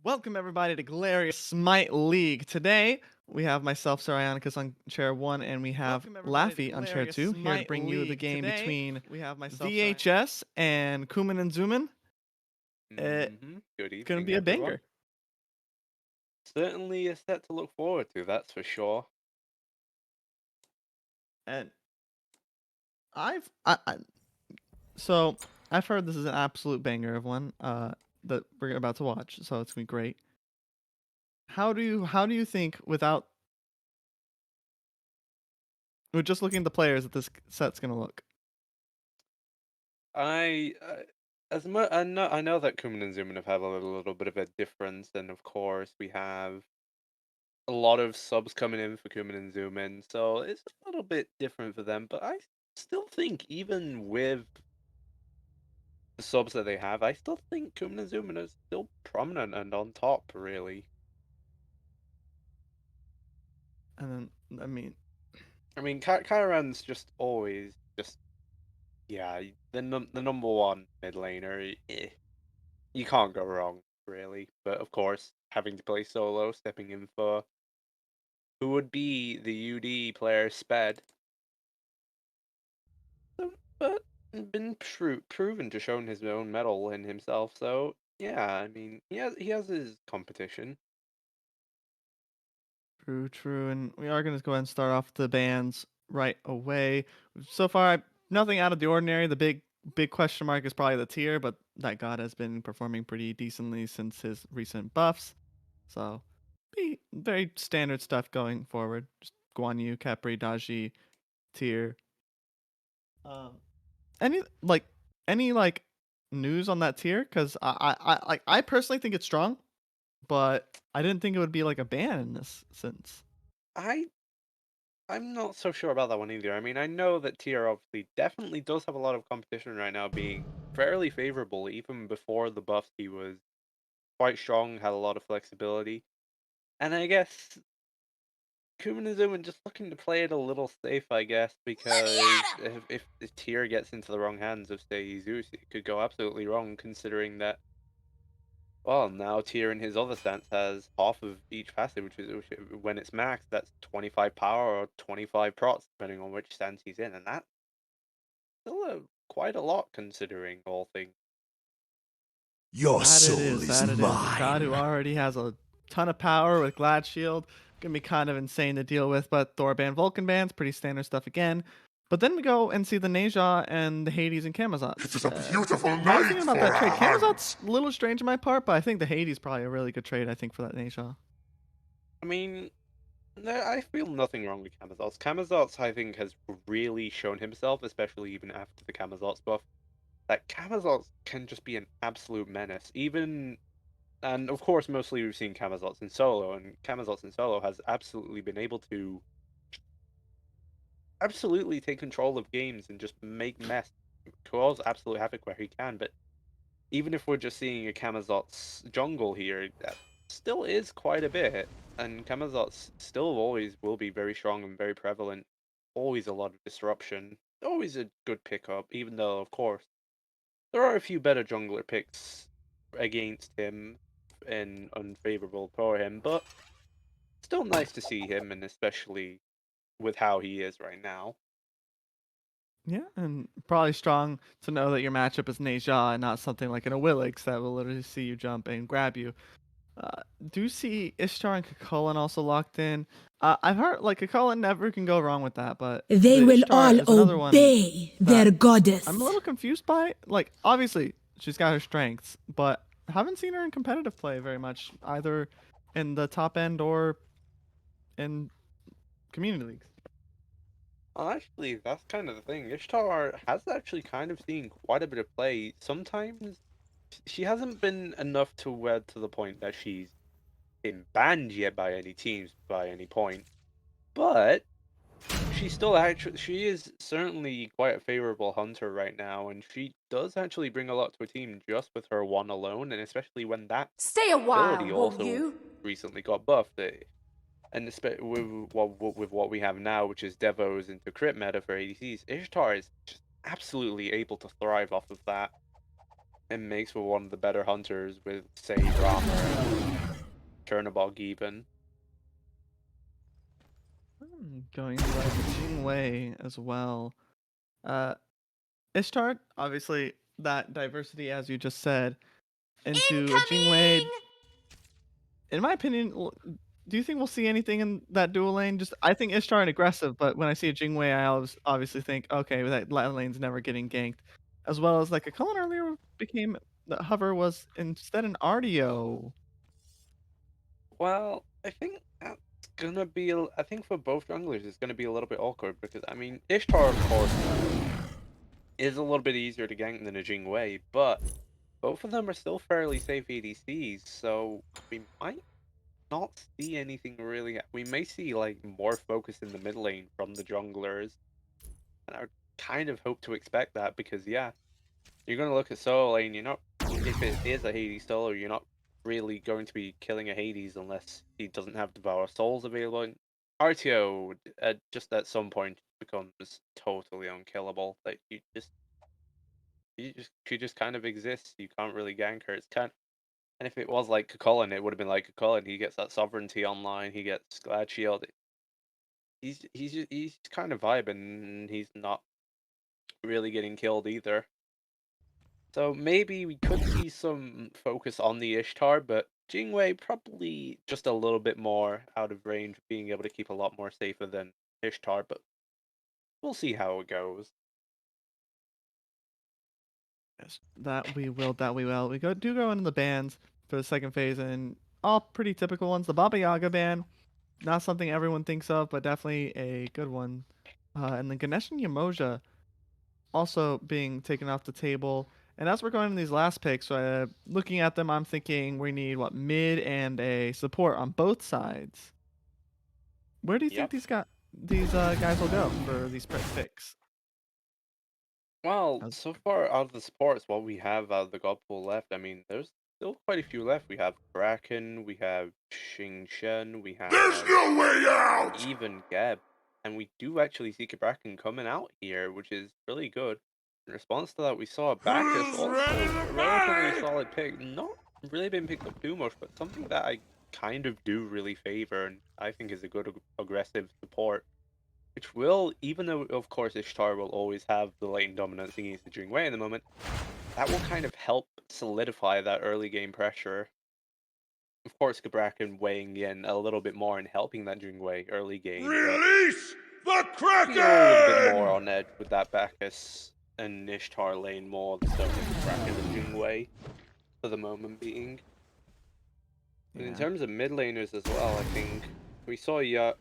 Welcome everybody to Glarious Smite League. Today we have myself, Sir Ionicus, on chair 1, and we have Laffy on chair 2, here to bring you the game between VHS and Kuman and Zuman. Good Gonna evening, be a everyone. banger. Certainly a set to look forward to, that's for sure. And so I've heard this is an absolute banger of one that we're about to watch, so it's gonna be great. How do you think with just looking at the players that this set's gonna look? I as much I know that Kuman and Zuman have had a little bit of a difference, and of course we have a lot of subs coming in for Kuman and Zuman, so it's a little bit different for them. But I still think, even with the subs that they have, I still think Kuman and Zuman are still prominent and on top, really. And then I mean, Kyran's just always just, yeah, the number one mid laner. You can't go wrong, really. But of course, having to play solo, stepping in for who would be the UD player Sped, but been proven to shown his own mettle in himself. So yeah, I mean, he has his competition. True, and we are gonna go ahead and start off the bands right away. So far, nothing out of the ordinary. The big question mark is probably the tier, but that god has been performing pretty decently since his recent buffs. So, be very standard stuff going forward. Just Guan Yu, Capri, Daji, tier. Um, any like any like news on that tier? Because I personally think it's strong, but I didn't think it would be like a ban in this sense. I I'm not so sure about that one either. I mean, I know that tier obviously definitely does have a lot of competition right now, being fairly favorable. Even before the buffs, he was quite strong, had a lot of flexibility. And I guess Kuman and Zuman just looking to play it a little safe, I guess, because if the tier gets into the wrong hands of, say, Zeus, it could go absolutely wrong, considering that, well, now tier in his other stance has half of each passive, when it's maxed, that's 25 power or 25 prots, depending on which stance he's in, and that's still quite a lot, considering all things. Your That it soul is. is That it is. A god who mine. already has a ton of power with Glad Shield. Gonna be kind of insane to deal with, but Thor band, Vulcan bands, pretty standard stuff again. But then we go and see the Neja and the Hades and This Camazotz. is a beautiful What are you night thinking about for that a trade? hunt. Camazot's a little strange in my part, but I think the Hades probably a really good trade, I think, for that Neja. I mean, no, I feel nothing wrong with Camazotz. Camazotz, I think, has really shown himself, especially even after the Camazotz buff, that Camazotz can just be an absolute menace. And of course, mostly we've seen Camazotz in solo, and Camazotz in solo has absolutely been able to absolutely take control of games and just make mess, cause absolute havoc where he can. But even if we're just seeing a Camazotz jungle here, that still is quite a bit, and Camazotz still always will be very strong and very prevalent. Always a lot of disruption, always a good pickup, even though, of course, there are a few better jungler picks against him and unfavorable for him, but still nice to see him, and especially with how he is right now. Yeah, and probably strong to know that your matchup is Neja and not something like an Awilix that will literally see you jump and grab you. Do you see Ishtar and Kakulin also locked in? I've heard like Kakulin never can go wrong with that, but They the will Ishtar all is another one obey that their I'm a goddess. little confused by. Like, obviously she's got her strengths, but haven't seen her in competitive play very much, either in the top end or in community leagues. Well, actually, that's kind of the thing. Ishtar has actually kind of seen quite a bit of play. Sometimes she hasn't been enough to where to the point that she's been banned yet by any teams by any point, but she is certainly quite a favorable hunter right now, and she does actually bring a lot to a team just with her one alone, and especially when that Stay a ability while, won't also you? recently got buffed. And with what we have now, which is Devos into crit meta for ADCs, Ishtar is just absolutely able to thrive off of that, and makes for one of the better hunters with save armor. Chernobog even. Going the right with Jingwei as well. Uh, Ishtar, obviously, that diversity, as you just said, into a Jingwei. In my opinion, do you think we'll see anything in that dual lane? Just I think Ishtar and aggressive, but when I see a Jingwei, I always obviously think, okay, that lane's never getting ganked. As well as like a Cullen earlier became the hover was instead an RDO. Well, I think that's gonna be. I think for both junglers, it's gonna be a little bit awkward because I mean, Ishtar, of course, is a little bit easier to gank than a Jingwei, but both of them are still fairly safe ADCs, so we might not see anything really. We may see like more focus in the mid lane from the junglers, and I would kind of hope to expect that because yeah, you're gonna look at solo lane. You're not if it is a Hades solo, you're not really going to be killing a Hades unless he doesn't have Devour Souls available. And RTO just at some point becomes totally unkillable. Like she just kind of exists. You can't really gank her. It's kind and if it was like Cullen, it would have been like Cullen. He gets that sovereignty online. He gets Glad Shield. He's kind of vibing. He's not really getting killed either. So maybe we could see some focus on the Ishtar, but Jingwei probably just a little bit more out of range, being able to keep a lot more safer than Ishtar. But we'll see how it goes. Yes, that we will. That we will. We do go into the bans for the second phase, and all pretty typical ones. The Baba Yaga ban, not something everyone thinks of, but definitely a good one. And then Ganesh and Yamoja also being taken off the table. And as we're going in these last picks, looking at them, I'm thinking we need what mid and a support on both sides. Where do you think Yep. these guys will go for these picks? Well, How's- so far out of the supports, what we have out of the God pool left, I mean, there's still quite a few left. We have Bracken, we have Xing Shen, we There's have no way out! even Geb, and we do actually see Bracken coming out here, which is really good. In response to that, we saw Bacchus Who's ready also to a relatively party? solid pick. Not really been picked up too much, but something that I kind of do really favor, and I think is a good aggressive support. Which will, even though of course Ishtar will always have the lane dominance against the Jing Wei in the moment, that will kind of help solidify that early game pressure. Of course, Gabrakan weighing in a little bit more and helping that Jing Wei early game, but Release the feel a little bit more Kraken! on edge with that Bacchus and Ishtar lane more so than Gabrakan and Jing Wei for the moment being. And in Yeah. terms of mid laners as well, I think we saw Yu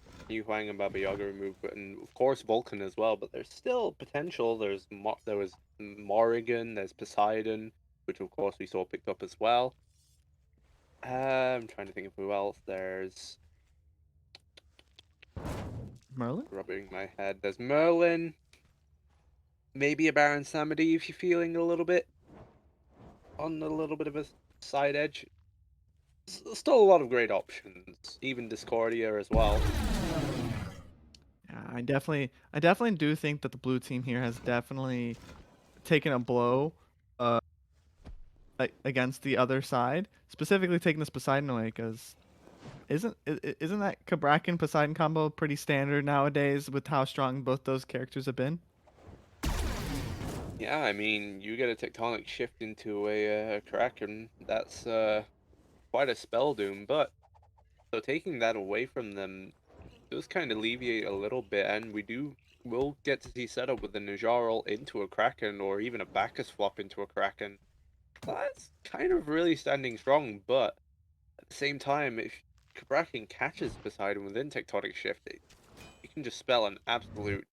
Huang and Baba Yaga removed, and of course Vulcan as well. But there's still potential. There was Morrigan, there's Poseidon, which of course we saw picked up as well. I'm trying to think of who else. There's Merlin? rubbing my head. There's Merlin, maybe a Baron Samedi if you're feeling a little bit on a little bit of a side edge. Still a lot of great options, even Discordia as well. Yeah, I definitely do think that the blue team here has definitely taken a blow against the other side, specifically taking this Poseidon away because isn't that Cabrakan Poseidon combo pretty standard nowadays with how strong both those characters have been? Yeah, I mean, you get a tectonic shift into a Kraken, that's quite a spell doom, but so taking that away from them does kind of alleviate a little bit, and will get to see setup with the Najarl into a Kraken or even a Bacchus flop into a Kraken. That's kind of really standing strong, but at the same time, if Kraken catches Poseidon within tectonic shift, you can just spell an absolute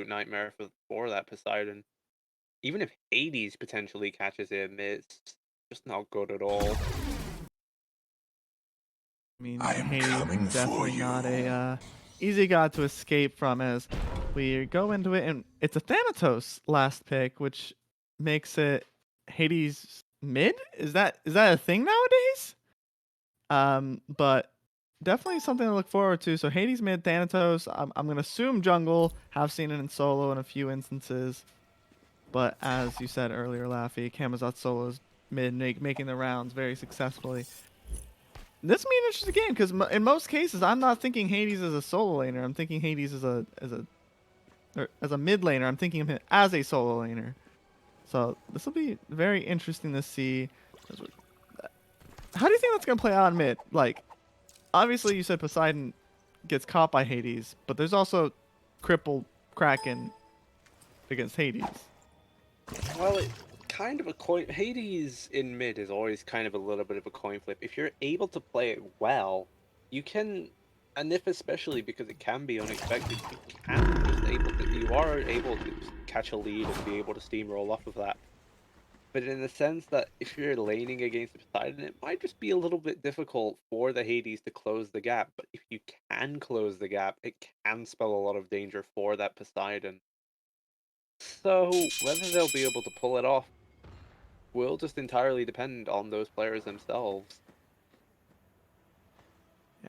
nightmare for that Poseidon. Even if Hades potentially catches him, it's just not good at all. I mean, I am Hades coming for definitely you. not a easy god to escape from as we go into it, and it's a Thanatos last pick, which makes it Hades mid. Is that a thing nowadays? But definitely something to look forward to. So Hades mid, Thanatos. I'm gonna assume jungle. Have seen it in solo in a few instances, but as you said earlier, Laffy, Camazotz solos mid, making the rounds very successfully. This will be an interesting game because in most cases, I'm not thinking Hades as a solo laner. I'm thinking Hades as a mid laner. I'm thinking of him as a solo laner. So this will be very interesting to see. How do you think that's gonna play out in mid? Like, obviously you said Poseidon gets caught by Hades, but there's also crippled Kraken against Hades. Well, it kind of a coin. Hades in mid is always kind of a little bit of a coin flip. If you're able to play it well, you can, and if especially because it can be unexpected, you are able to just catch a lead and be able to steamroll off of that. But in the sense that if you're laning against Poseidon, it might just be a little bit difficult for the Hades to close the gap. But if you can close the gap, it can spell a lot of danger for that Poseidon. So whether they'll be able to pull it off will just entirely depend on those players themselves.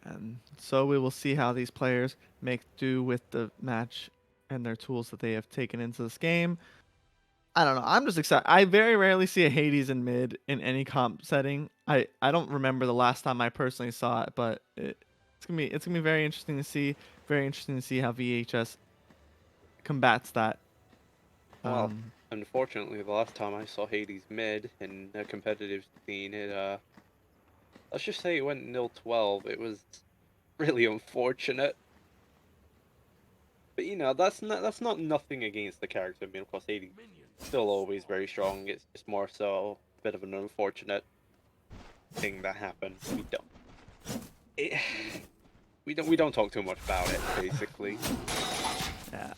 And so we will see how these players make do with the match and their tools that they have taken into this game. I don't know. I'm just excited. I very rarely see a Hades in mid in any comp setting. I don't remember the last time I personally saw it, but it's gonna be very interesting to see. Very interesting to see how VHS combats that. Well, Um, unfortunately, the last time I saw Hades mid in a competitive scene, let's just say it went 0-12. It was really unfortunate. But that's not nothing against the character. I mean, of course, Hades is still always very strong. It's just more so a bit of an unfortunate thing that happened. It, we don't talk too much about it, basically. yeah.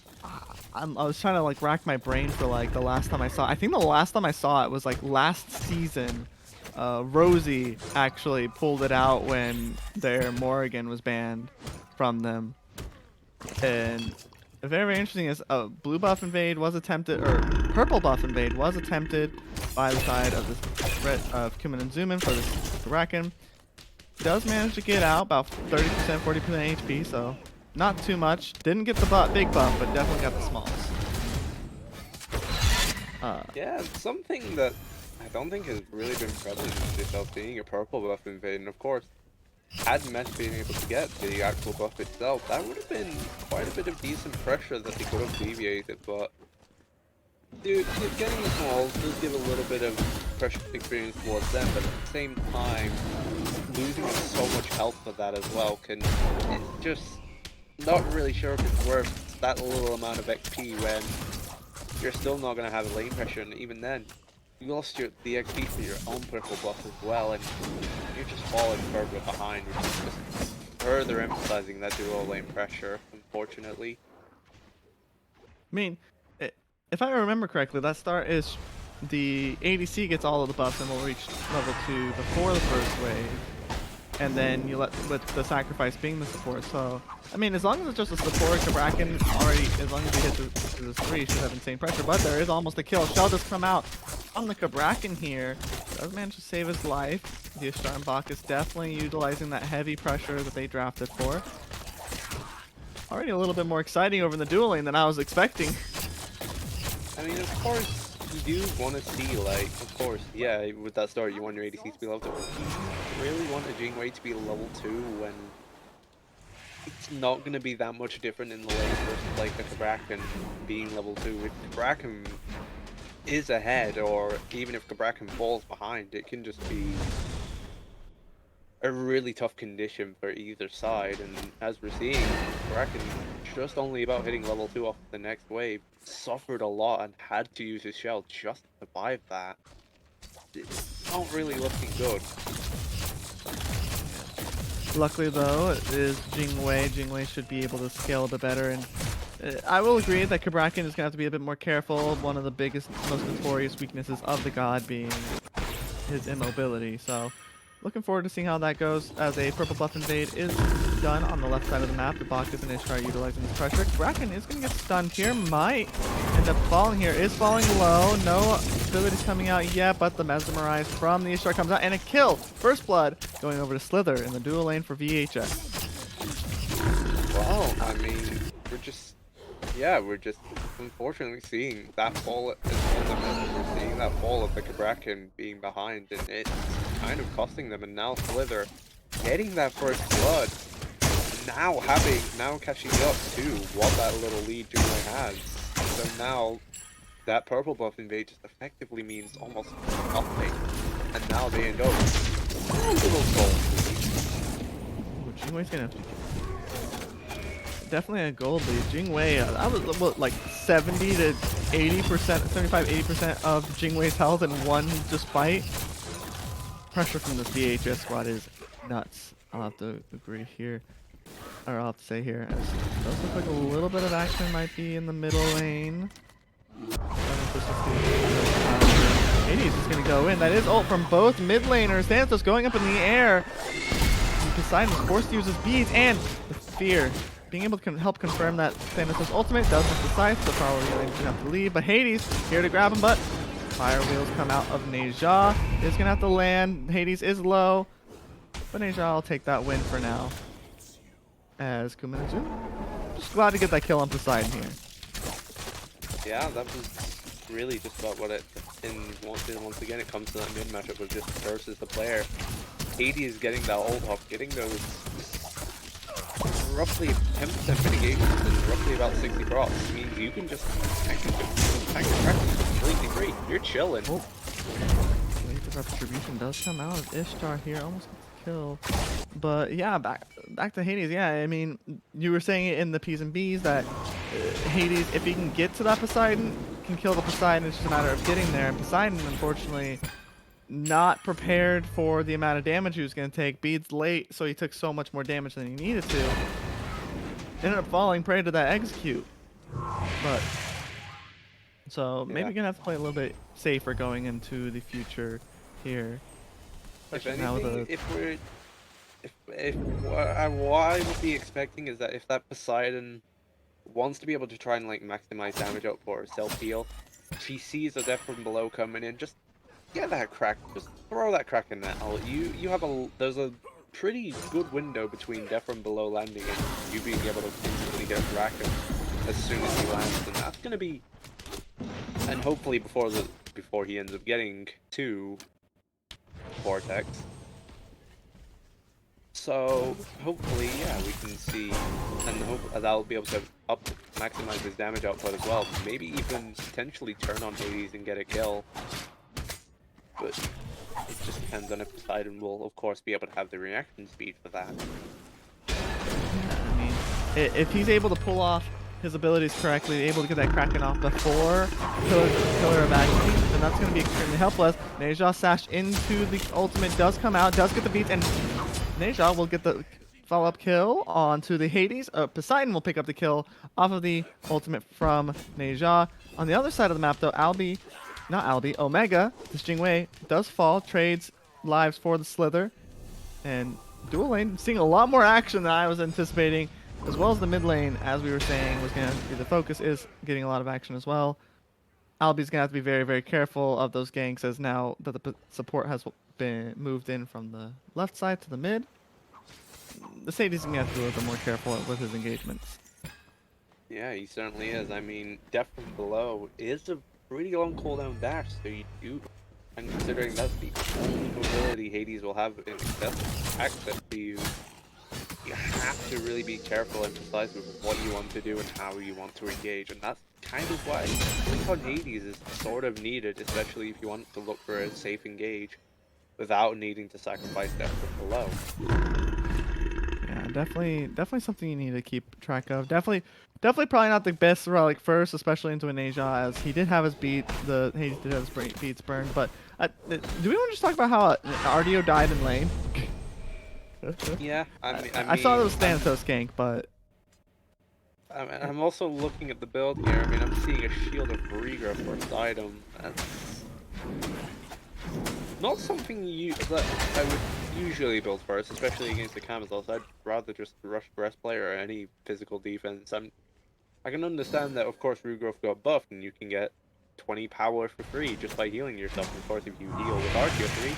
I was trying to like rack my brain for like the last time I saw it. I think the last time I saw it was like last season. Rosie actually pulled it out when their Morrigan was banned from them. And very interesting is blue buff invade was attempted, or purple buff invade was attempted by the side of this red of Kumin and Zumin for this Kraken. Does manage to get out about 30%, 40% HP, so not too much. Didn't get the big buff, but definitely got the smalls. Yeah, something that I don't think has really been prevalent in GSL being a purple buff invade, and of course, had Met been able to get the actual buff itself, that would have been quite a bit of decent pressure that they could have deviated, but dude, getting the smalls does give a little bit of pressure experience towards them, but at the same time, losing so much health for that as well it's just not really sure if it's worth that little amount of XP when you're still not going to have a lane pressure, and even then, you lost the XP for your own purple buff as well, and you're just falling further behind, which is just further emphasizing that dual lane pressure, unfortunately. I mean, if I remember correctly, that start is the ADC gets all of the buffs and will reach level 2 before the first wave. And then you let the sacrifice being the support. So, I mean, as long as it's just a support, Kabrakan already, as long as he hits his 3, should have insane pressure. But there is almost a kill. Shell just come out on the Kabrakan here. Does manage to save his life. The Ishtar and Bacchus definitely utilizing that heavy pressure that they drafted for. Already a little bit more exciting over in the duel lane than I was expecting. I mean, of course, you do want to see, like, of course, yeah, with that start, you want your ADC to be level 2. You really want a Jingwei to be level 2 when it's not going to be that much different in the lane versus, like, a Kabrakan being level 2. If Kabrakan is ahead, or even if Kabrakan falls behind, it can just be a really tough condition for either side, and as we're seeing, Kraken just only about hitting level 2 off the next wave, suffered a lot and had to use his shell just to survive that. It's not really looking good. Luckily, though, it is Jingwei. Jingwei should be able to scale a bit better, and I will agree that Kabrakan is going to have to be a bit more careful. One of the biggest, most notorious weaknesses of the god being his immobility, so looking forward to seeing how that goes as a purple buff invade is done on the left side of the map. The Bacchus and Ishtar utilizing this pressure. Kraken is going to get stunned here. Might end up falling here. Is falling low. No abilities coming out yet, but the Mesmerize from the Ishtar comes out. And a kill. First blood going over to Slither in the dual lane for VHS. Well, I mean, we're just unfortunately seeing that fall. We're seeing that fall of the Kabrakan being behind, and it's kind of costing them. And now Slither getting that first blood, now catching up to what that little lead Jungwei has. So now that purple buff invade just effectively means almost nothing. And now they end up a little gold lead. Ooh, Jingwei's gonna have to definitely a gold lead. Jingwei, that was what, like 70 to 80%, 75-80% of Jingwei's health in one just fight. Pressure from this VHS squad is nuts. I'll have to agree here. Or I'll have to say here. It does look like a little bit of action might be in the middle lane. Hades is going to go in. That is ult from both mid laners. Thanatos going up in the air. Poseidon is forced to use his beads, and the fear. Being able to help confirm that Thanatos' ultimate does not decide, so probably going to have to leave. But Hades here to grab him, but fire wheels come out of Neja. Is going to have to land. Hades is low, but Neja will take that win for now. As Kuminazu, just glad to get that kill on Poseidon here. Yeah, that was really just about what it. Once again, it comes to that mid matchup of just versus the player. Hades getting that ult off, getting those roughly 10% mitigations and roughly about 60 procs means you can just tank completely free. You're chilling. Oh. Wave of Retribution does come out of Ishtar here, almost gets the kill. But yeah, back to Hades. Yeah, I mean, you were saying it in the P's and B's that Hades, if he can get to that Poseidon, can kill the Poseidon. It's just a matter of getting there. And Poseidon, unfortunately, not prepared for the amount of damage he was going to take. Beads late, so he took so much more damage than he needed to. Ended up falling prey to that execute. But so maybe gonna have to play a little bit safer going into the future here. If Especially anything, what I would be expecting is that if that Poseidon wants to be able to try and like maximize damage output or self heal, if he sees a death from below coming in, just get that crack, just throw that crack in that ult. There's a pretty good window between death from below landing and you being able to instantly get a crack as soon as he lands, and that's gonna be, and hopefully before he ends up getting to Vortex. So hopefully, yeah, we can see, and hope that'll be able to maximize his damage output as well. Maybe even potentially turn on Hades and get a kill. But it just depends on if Poseidon will, of course, be able to have the reaction speed for that. Yeah, I mean, if he's able to pull off his abilities correctly, able to get that Kraken off before Killer evacuates, then that's going to be extremely helpless. Neja sash into the ultimate, does come out, does get the beats, and Neja will get the follow-up kill onto the Hades. Poseidon will pick up the kill off of the ultimate from Neja. On the other side of the map, though, Omega, this Jingwei, does fall, trades lives for the Slither. And dual lane, seeing a lot more action than I was anticipating, as well as the mid lane, as we were saying, was going to be the focus, is getting a lot of action as well. Albi's going to have to be very, very careful of those ganks, as now that the support has been moved in from the left side to the mid. The Sadie's going to have to be a little bit more careful with his engagements. Yeah, he certainly is. I mean, Death from Below is a pretty long cooldown dash, so you do, and considering that's the only ability Hades will have in access to you, you have to really be careful and precise with what you want to do and how you want to engage, and that's kind of why Blink on Hades is sort of needed, especially if you want to look for a safe engage without needing to sacrifice Death from Below. Yeah, definitely something you need to keep track of. Definitely probably not the best relic first, especially into an Asia, as he did have his Hades did have his beats burned. But do we want to just talk about how RDO died in lane? Yeah, I saw it was Thanatos gank, but I'm also looking at the build here. I mean, I'm seeing a Shield of Riga first item. That's not something that I would usually build first, especially against the Camazels. I'd rather just rush breastplate or any physical defense. I can understand that, of course, Rugrowth got buffed and you can get 20 power for free just by healing yourself. And of course, if you heal with Archeo 3,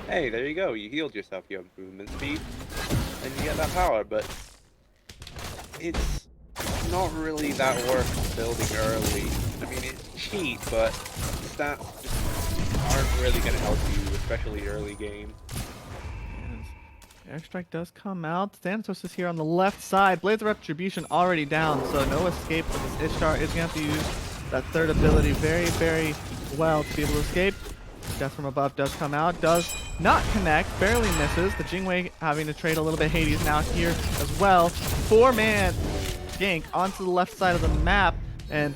hey, there you go, you healed yourself, you have movement speed, and you get that power. But it's not really that worth building early. I mean, it's cheap, but stats just aren't really going to help you, especially early game. Airstrike does come out. Thanatos is here on the left side. Blades of Retribution already down, so no escape for this Ishtar. Is going to have to use that third ability very, very well to be able to escape. Death from Above does come out. Does not connect. Barely misses. The Jingwei having to trade a little bit. Hades now here as well. 4-man gank onto the left side of the map. And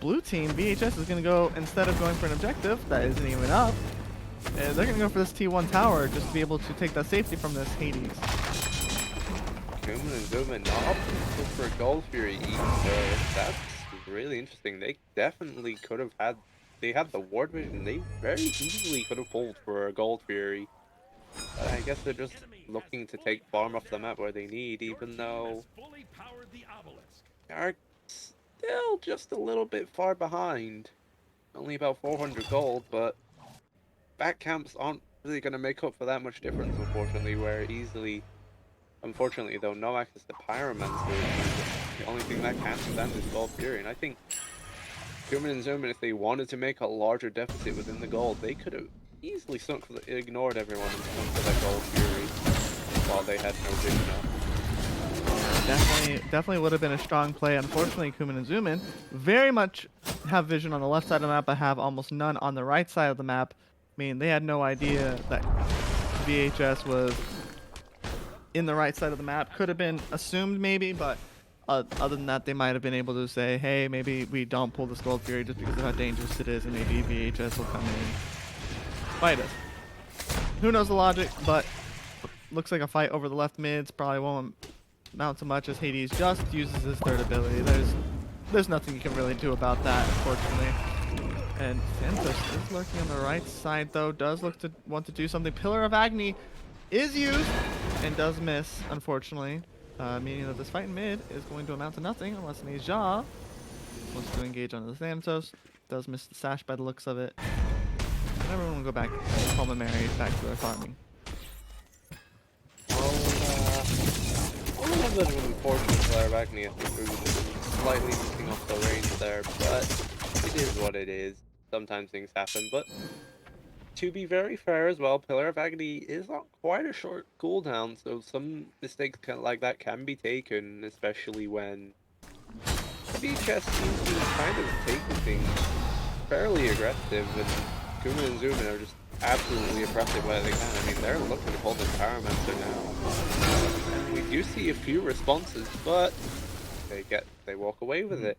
blue team, VHS, is going to go, instead of going for an objective that isn't even up, they're going to go for this T1 tower just to be able to take that safety from this Hades. Kuman and Zuma not opting for Gold Fury either. That's really interesting. They definitely could have had... They had the ward vision. They very easily could have pulled for a Gold Fury. But I guess they're just looking to take farm off the map where they need, even though they are still just a little bit far behind. Only about 400 gold, but back camps aren't really going to make up for that much difference, unfortunately, where easily... Unfortunately, though, no access to Pyromancer. The only thing that can stand is Gold Fury, and I think Kuman and Zoomin, if they wanted to make a larger deficit within the gold, they could have easily ignored everyone and sunk for that Gold Fury while they had no vision up. Definitely would have been a strong play. Unfortunately, Kuman and Zoomin very much have vision on the left side of the map, but have almost none on the right side of the map. I mean, they had no idea that VHS was in the right side of the map. Could have been assumed maybe, but other than that, they might have been able to say, hey, maybe we don't pull this Gold Fury just because of how dangerous it is, and maybe VHS will come in and fight us. Who knows the logic, but looks like a fight over the left mids probably won't amount to much as Hades just uses his third ability. There's nothing you can really do about that, unfortunately. And Santos is lurking on the right side, though. Does look to want to do something. Pillar of Agni is used and does miss, unfortunately. Meaning that this fight in mid is going to amount to nothing unless Neja wants to engage on the Santos. Does miss the sash by the looks of it. And everyone will go back home and marry back to their farming. A little bit of an unfortunate Pillar of Agni, I think we were slightly missing off the range there, but it is what it is. Sometimes things happen, but to be very fair as well, Pillar of Agony is on quite a short cooldown, so some mistakes like that can be taken, especially when VHS seems to be kind of taking things fairly aggressive, and Kuman and Zoomin are just absolutely oppressive where they can. I mean, they're looking to pull the Pyromancer now. And we do see a few responses, but they walk away with it.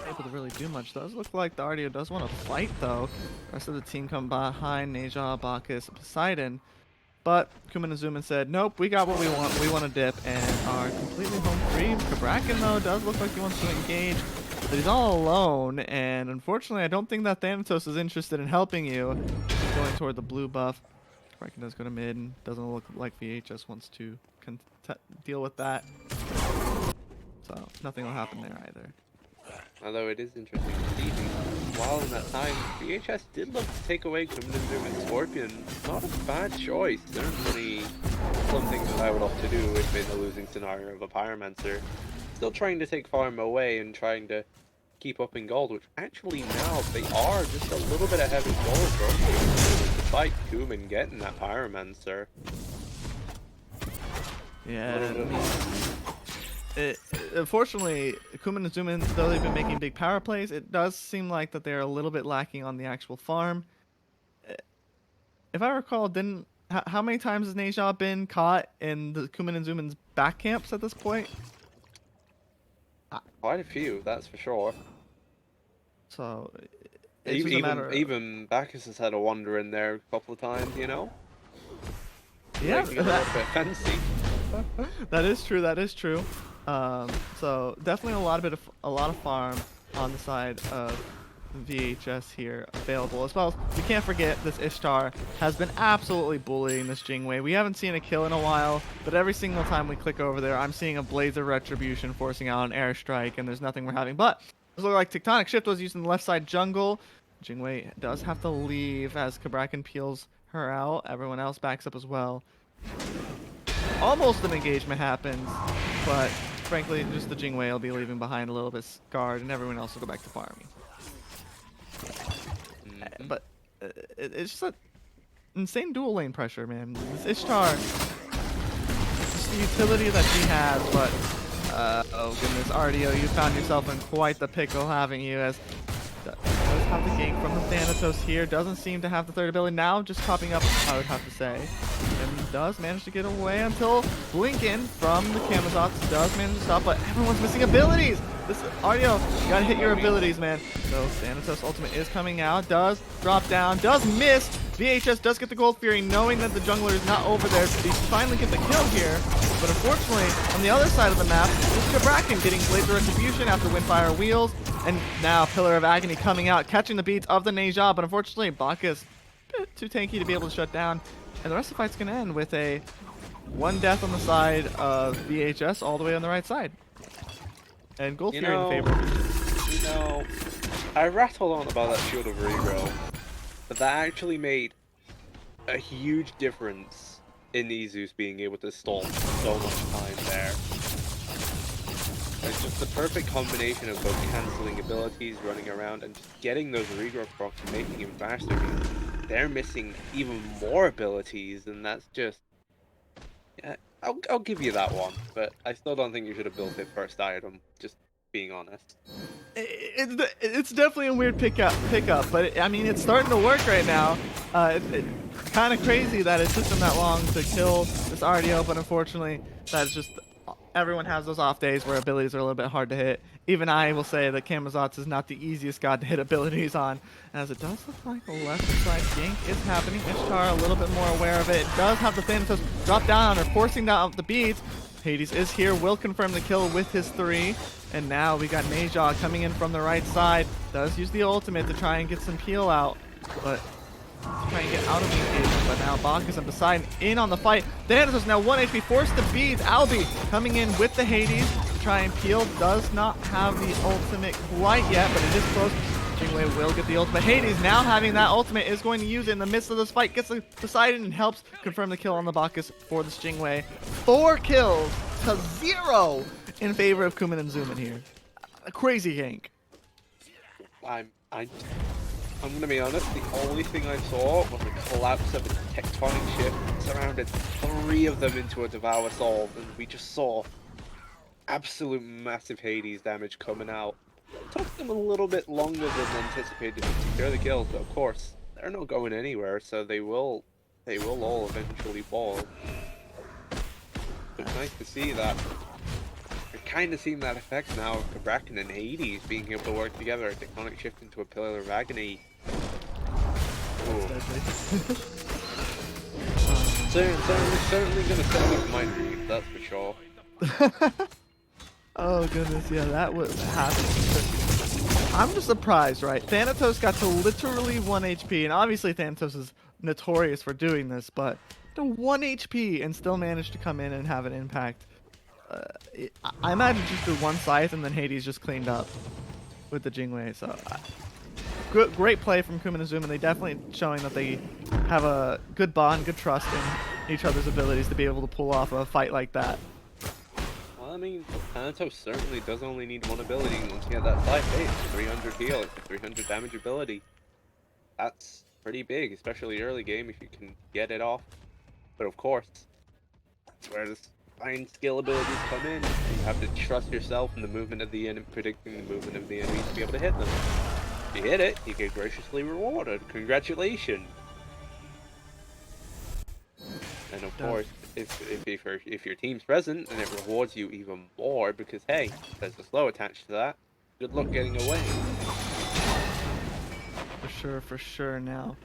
Able to really do much. Does look like the RDO does want to fight, though. The rest of the team come behind Neja, Bacchus, Poseidon. But Kuman and Zoomin said, nope, we got what we want. We want to dip and are completely home free. Kabrakan, though, does look like he wants to engage, but he's all alone. And unfortunately, I don't think that Thanatos is interested in helping you. He's going toward the blue buff. Kabrakan does go to mid and doesn't look like VHS wants to deal with that. So nothing will happen there either. Although it is interesting to see, while in that time, VHS did look to take away Kuman and Zoomin Scorpion. Not a bad choice. Certainly something that I would opt to do if in the losing scenario of a Pyromancer. Still trying to take farm away and trying to keep up in gold, which actually now they are just a little bit ahead of gold for despite Kuman getting that Pyromancer. Yeah. Unfortunately, Kuman and Zoomin, though they've been making big power plays, it does seem like that they're a little bit lacking on the actual farm. If I recall, how many times has Neja been caught in the Kuman and Zoomin's back camps at this point? Quite a few, that's for sure. So it's just a matter of... even Bacchus has had a wander in there a couple of times, you know. Yeah, a little bit fancy. That is true. That is true. So definitely a lot of farm on the side of VHS here available, as well as we can't forget this Ishtar has been absolutely bullying this Jingwei. We haven't seen a kill in a while, but every single time we click over there, I'm seeing a Blaze of Retribution forcing out an airstrike, and there's nothing we're having. But it looks like Tectonic Shift was used in the left side jungle. Jingwei does have to leave as Kabrakan peels her out. Everyone else backs up as well. Almost an engagement happens, but frankly, just the Jingwei will be leaving behind a little bit scarred, and everyone else will go back to farming. But it's just insane dual lane pressure, man. This Ishtar, just the utility that she has, but oh goodness, RDO, you found yourself in quite the pickle, having you, as does have the gank from the Thanatos here. Doesn't seem to have the third ability now, just popping up, I would have to say. And does manage to get away until Blinken from the Kamazots does manage to stop, but everyone's missing abilities. This RDO, you gotta hit your abilities, man. So Thanatos ultimate is coming out, does drop down, does miss. VHS does get the Gold Fury, knowing that the jungler is not over there. They finally get the kill here. But unfortunately, on the other side of the map, is Kabrakan getting Blades of Retribution after Windfire Wheels. And now Pillar of Agony coming out, catching the beats of the Neja. But unfortunately, Bacchus a bit too tanky to be able to shut down. And the rest of the fight's going to end with a one death on the side of VHS all the way on the right side. And Gold Fury in favor. You know, I rattled on about that Shield of Regro, but that actually made a huge difference in Izus being able to stall so much time there. It's just the perfect combination of both cancelling abilities, running around, and just getting those regrowth procs and making him faster. Because they're missing even more abilities, and that's just... Yeah, I'll give you that one, but I still don't think you should have built it first item, just being honest. It's definitely a weird pickup, but I mean, it's starting to work right now. It's kind of crazy that it took them that long to kill this RDO, but unfortunately, that's just... Everyone has those off days where abilities are a little bit hard to hit. Even I will say that Kamazots is not the easiest god to hit abilities on, as it does look like a left side gank is happening. Ishtar a little bit more aware of it. It does have the Thanatos drop down on her, forcing down the beats. Hades is here, will confirm the kill with his 3. And now we got Neja coming in from the right side. Does use the ultimate to try and get some peel out, but to try and get out of the engagement. But now Bacchus and Poseidon in on the fight. Thanatos now 1 HP, forced to beat. Albi coming in with the Hades to try and peel. Does not have the ultimate quite yet, but it is close. Jingwei will get the ultimate. Hades now having that ultimate is going to use it in the midst of this fight. Gets the Poseidon and helps confirm the kill on the Bacchus for this Jingwei. 4 kills to 0 in favor of Kumin and Zuman here. A crazy gank. I'm gonna be honest, the only thing I saw was a collapse of a tectonic shift, surrounded 3 of them into a Devour Soul, and we just saw absolute massive Hades damage coming out. It took them a little bit longer than anticipated to secure the kills, but of course, they're not going anywhere, so they will all eventually fall. It's nice to see that. We're kind of seeing that effect now of Kabrakan and Hades being able to work together, a tectonic shift into a Pillar of Agony. Certainly gonna set up my dream, that's for sure. Oh goodness, yeah, that was happening. I'm just surprised, right? Thanatos got to literally 1 HP, and obviously Thanatos is notorious for doing this, but to 1 HP and still managed to come in and have an impact. I imagine just through 1 scythe and then Hades just cleaned up with the Jingwei, so... Great play from Kumin and Zuman. They definitely showing that they have a good bond, good trust in each other's abilities to be able to pull off a fight like that. Well, I mean, Thanatos certainly does only need 1 ability once you get that fight. Hey, it's a 300 heal, it's a 300 damage ability. That's pretty big, especially early game if you can get it off. But of course, that's where the fine skill abilities come in. You have to trust yourself in the movement of the enemy, predicting the movement of the enemy to be able to hit them. If you hit it, you get graciously rewarded. Congratulations! And of course, if your team's present, then it rewards you even more because hey, there's a slow attached to that. Good luck getting away. For sure. Now,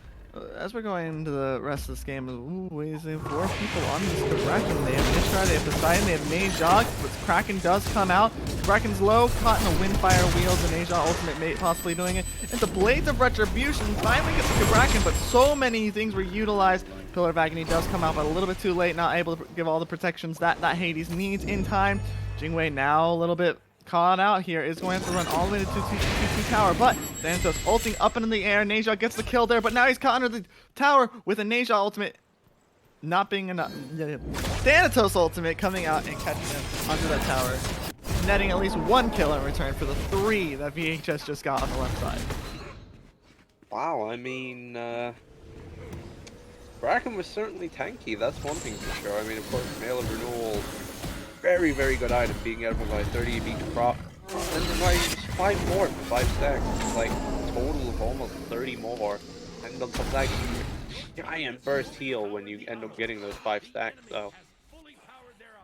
as we're going into the rest of this game, is 4 people on this Kraken. They have Ishtar, they have Poseidon, they have Neja, but Kraken does come out. Kraken's low, caught in the Windfire Wheels, and Neja ultimate mate possibly doing it. And the Blades of Retribution finally gets the Kraken, but so many things were utilized. Pillar of Agony does come out, but a little bit too late, not able to give all the protections that Hades needs in time. Jingwei now a little bit caught out here, is going to have to run all the way to 2 tower, but Thanatos ulting up into the air. Neja gets the kill there, but now he's caught under the tower with a Neja ultimate not being enough. Thanatos ultimate coming out and catching him under that tower, netting at least 1 kill in return for the 3 that VHS just got on the left side. Wow, I mean, Bracken was certainly tanky, that's one thing for sure. I mean, of course, Mail of Renewal, very, very good item, being able to buy 30 of each prop. Then the buy 5 more for 5 stacks. It's like total of almost 30 more. And on top of that, you giant burst heal when you end up getting those 5 stacks. So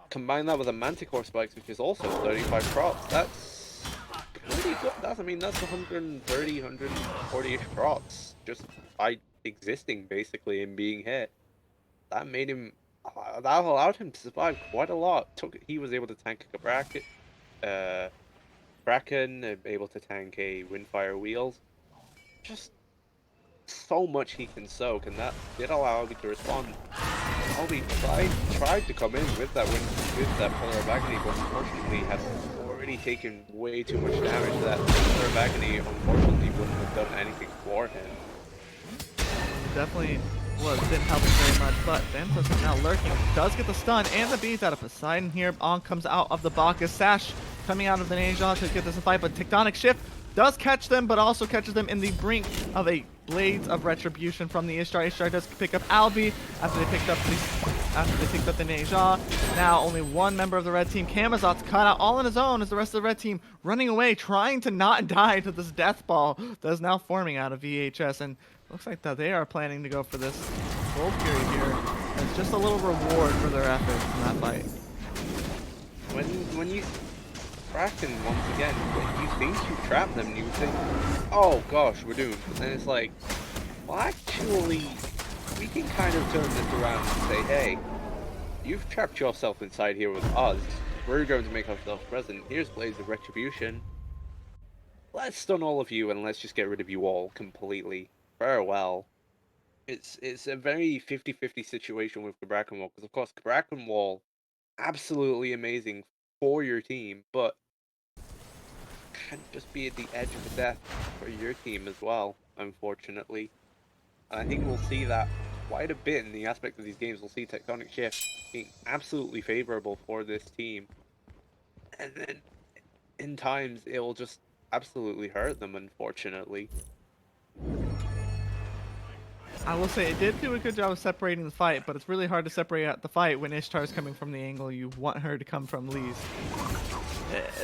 combine that with a Manticore Spikes, which is also 35 props. That's pretty good. That's, I mean, that's 130, 140-ish props just by existing, basically, and being hit. That made him, that allowed him to survive quite a lot. He was able to tank a Kraken, able to tank a Windfire Wheels. Just so much he can soak, and that did allow Obi to respond. Obi tried to come in with that Pillar of Agony, but unfortunately had already taken way too much damage. That Pillar of Agony unfortunately wouldn't have done anything for him. Definitely didn't help him very much, but Xanthos is now lurking. Does get the stun and the beats out of Poseidon here. On comes out of the Bacchus. Sash coming out of the Ninja to get this fight, but Tectonic Shift does catch them, but also catches them in the brink of a Blades of Retribution from the Ishtar. Ishtar does pick up Albi after they picked up the Ninja. Now only one member of the red team, Kamazot's caught out all on his own as the rest of the red team running away, trying to not die to this death ball that is now forming out of VHS. And looks like that they are planning to go for this gold period here. It's just a little reward for their efforts in that fight. When you Kraken, once again, when you think you trap them, you think, oh gosh, we're doomed. But then it's like, well, actually, we can kind of turn this around and say, hey, you've trapped yourself inside here with us. We're going to make ourselves present. Here's Blades of Retribution. Let's stun all of you and let's just get rid of you all completely. Farewell. It's a very 50-50 situation with Cabrakan Wall, because of course Cabrakan Wall, absolutely amazing for your team, but can just be at the edge of the death for your team as well, unfortunately. And I think we'll see that quite a bit in the aspect of these games. We'll see Tectonic Shift being absolutely favorable for this team, and then in times it will just absolutely hurt them, unfortunately. I will say it did do a good job of separating the fight, but it's really hard to separate out the fight when Ishtar is coming from the angle you want her to come from least.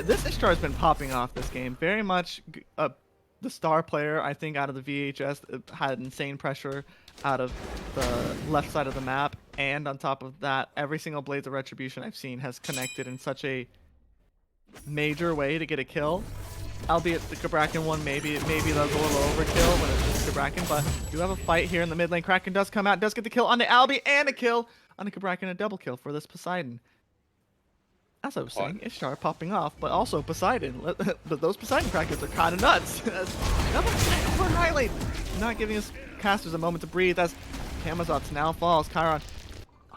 This Ishtar has been popping off this game. Very much the star player, I think, out of the VHS. Had insane pressure out of the left side of the map. And on top of that, every single Blades of Retribution I've seen has connected in such a major way to get a kill. Albeit the Cabrakan one, maybe that was a little overkill when it's just Cabrakan, but you have a fight here in the mid lane. Kraken does come out, does get the kill on the Albi, and a kill on the Cabrakan, a double kill for this Poseidon. As I was saying, Ishtar popping off, but also Poseidon. But those Poseidon Krakens are kind of nuts. Another Annihilate, not giving us casters a moment to breathe as Kamazot's now falls. Chiron,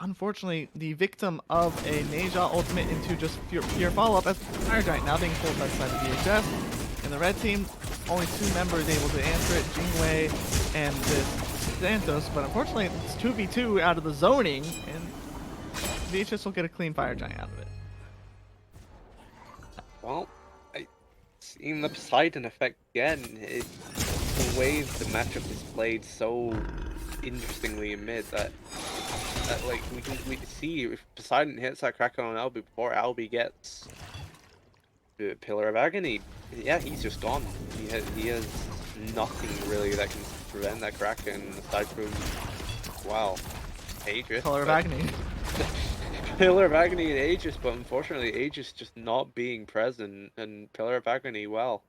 unfortunately, the victim of a Neja ultimate into just pure follow-up as Fire Giant now being pulled by the side of VHS. And the red team, only 2 members able to answer it, Jingwei and this Xanthos, but unfortunately it's 2v2 out of the zoning, and VHS will get a clean Fire Giant out of it. Well, seeing the Poseidon effect again, the way the matchup is played so interestingly in mid that like we can see if Poseidon hits that Kraken on Albi before Albi gets the Pillar of Agony, yeah, he's just gone. He has nothing really that can prevent that Kraken aside from, wow, Aegis. Pillar of Agony. Pillar of Agony and Aegis, but unfortunately Aegis just not being present, and Pillar of Agony, well,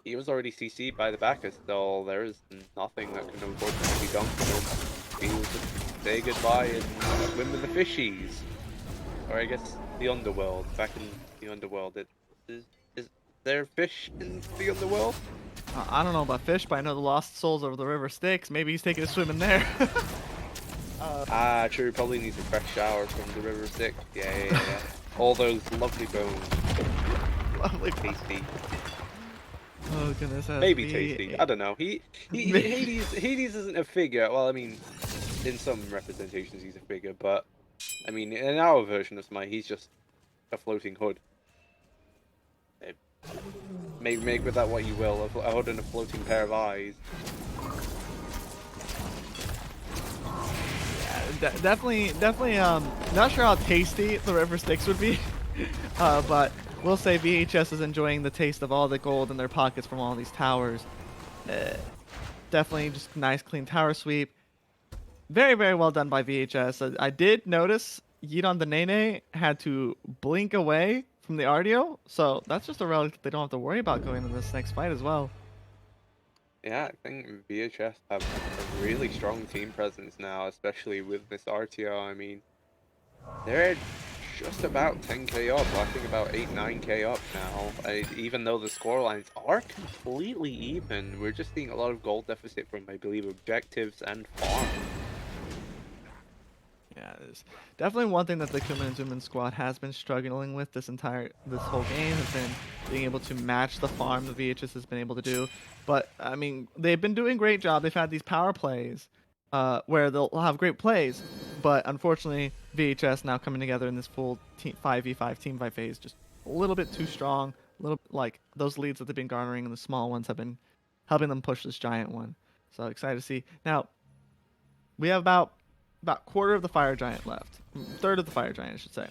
he was already CC'd by the Bacchus, so there is nothing that can unfortunately be done for him. He will just say goodbye and swim with the fishies. Or I guess the underworld, back in the underworld. Is there fish in the underworld? I don't know about fish, but I know the lost souls of the river Styx. Maybe he's taking a swim in there. True, probably needs a fresh shower from the river Styx. Yeah. All those lovely bones. Lovely. Tasty. Oh goodness. Maybe tasty. I don't know. Hades isn't a figure. Well, I mean, in some representations he's a figure, but I mean, in our version of Smite, he's just a floating hood. Make with that what you will. A hood and a floating pair of eyes. Definitely. Not sure how tasty the river sticks would be, but we'll say VHS is enjoying the taste of all the gold in their pockets from all these towers. Uh, Definitely just nice, clean tower sweep. Very, very well done by VHS. I did notice Yeet on the Nene had to blink away from the RDO, so that's just a relic that they don't have to worry about going into this next fight as well. Yeah, I think VHS have a really strong team presence now, especially with this RTO. I mean, they're just about 10k up. I think about 8, 9k up now. Even though the score lines are completely even, we're just seeing a lot of gold deficit from, I believe, objectives and farm. Yeah, it's definitely one thing that the Kuman and Zuman squad has been struggling with this whole game has been being able to match the farm the VHS has been able to do. But I mean, they've been doing a great job. They've had these power plays, where they'll have great plays, but unfortunately, VHS now coming together in this full 5v5 team fight phase just a little bit too strong. A little like those leads that they've been garnering and the small ones have been helping them push this giant one. So excited to see now. We have about quarter of the fire giant left. Third of the fire giant, I should say.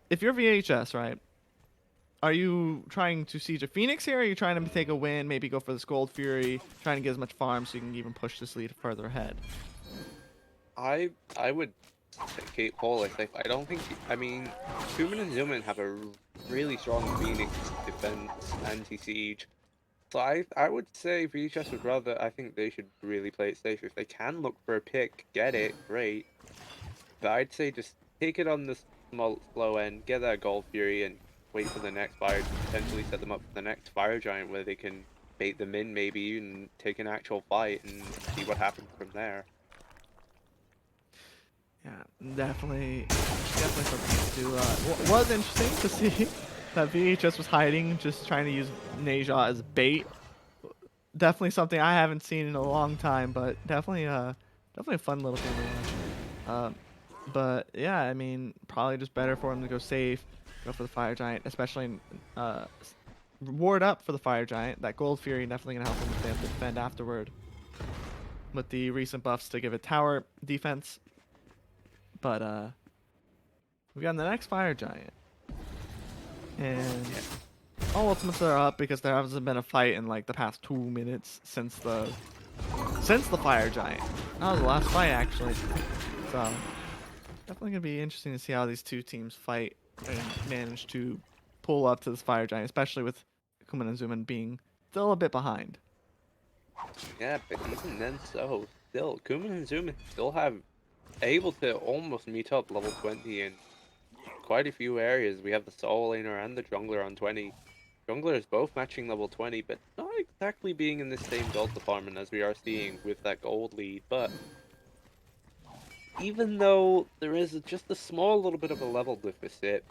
If you're VHS, right? Are you trying to siege a Phoenix here? Or are you trying to take a win, maybe go for this Gold Fury, trying to get as much farm so you can even push this lead further ahead? I would take Paul. I don't think. I mean, Kuman and Zuman have a really strong Phoenix defense anti-siege. So I would say VHS would rather. I think they should really play it safe. If they can look for a pick, get it, great. But I'd say just take it on the slow end, get that Gold Fury, and wait for the next fire to potentially set them up for the next fire giant where they can bait them in maybe and take an actual fight and see what happens from there. Yeah, definitely something to do. Was interesting to see that VHS was hiding, just trying to use Neja as bait. Definitely something I haven't seen in a long time, but definitely a fun little thing to watch. But yeah, I mean, probably just better for him to go safe, go for the fire giant, especially ward up for the fire giant. That gold fury definitely gonna help him if they have to defend afterward. With the recent buffs to give it tower defense. But we got the next fire giant, and all ultimates are up because there hasn't been a fight in like the past 2 minutes since the fire giant. That was the last fight actually. So definitely gonna be interesting to see how these two teams fight and manage to pull up to this fire giant, especially with Kuman and Zuman being still a bit behind. Yeah, but even then, still, Kuman and Zuman still have able to almost meet up level 20 in quite a few areas. We have the solo laner and the jungler on 20. Jungler is both matching level 20, but not exactly being in the same gold department as we are seeing with that gold lead. But even though there is just a small little bit of a level deficit,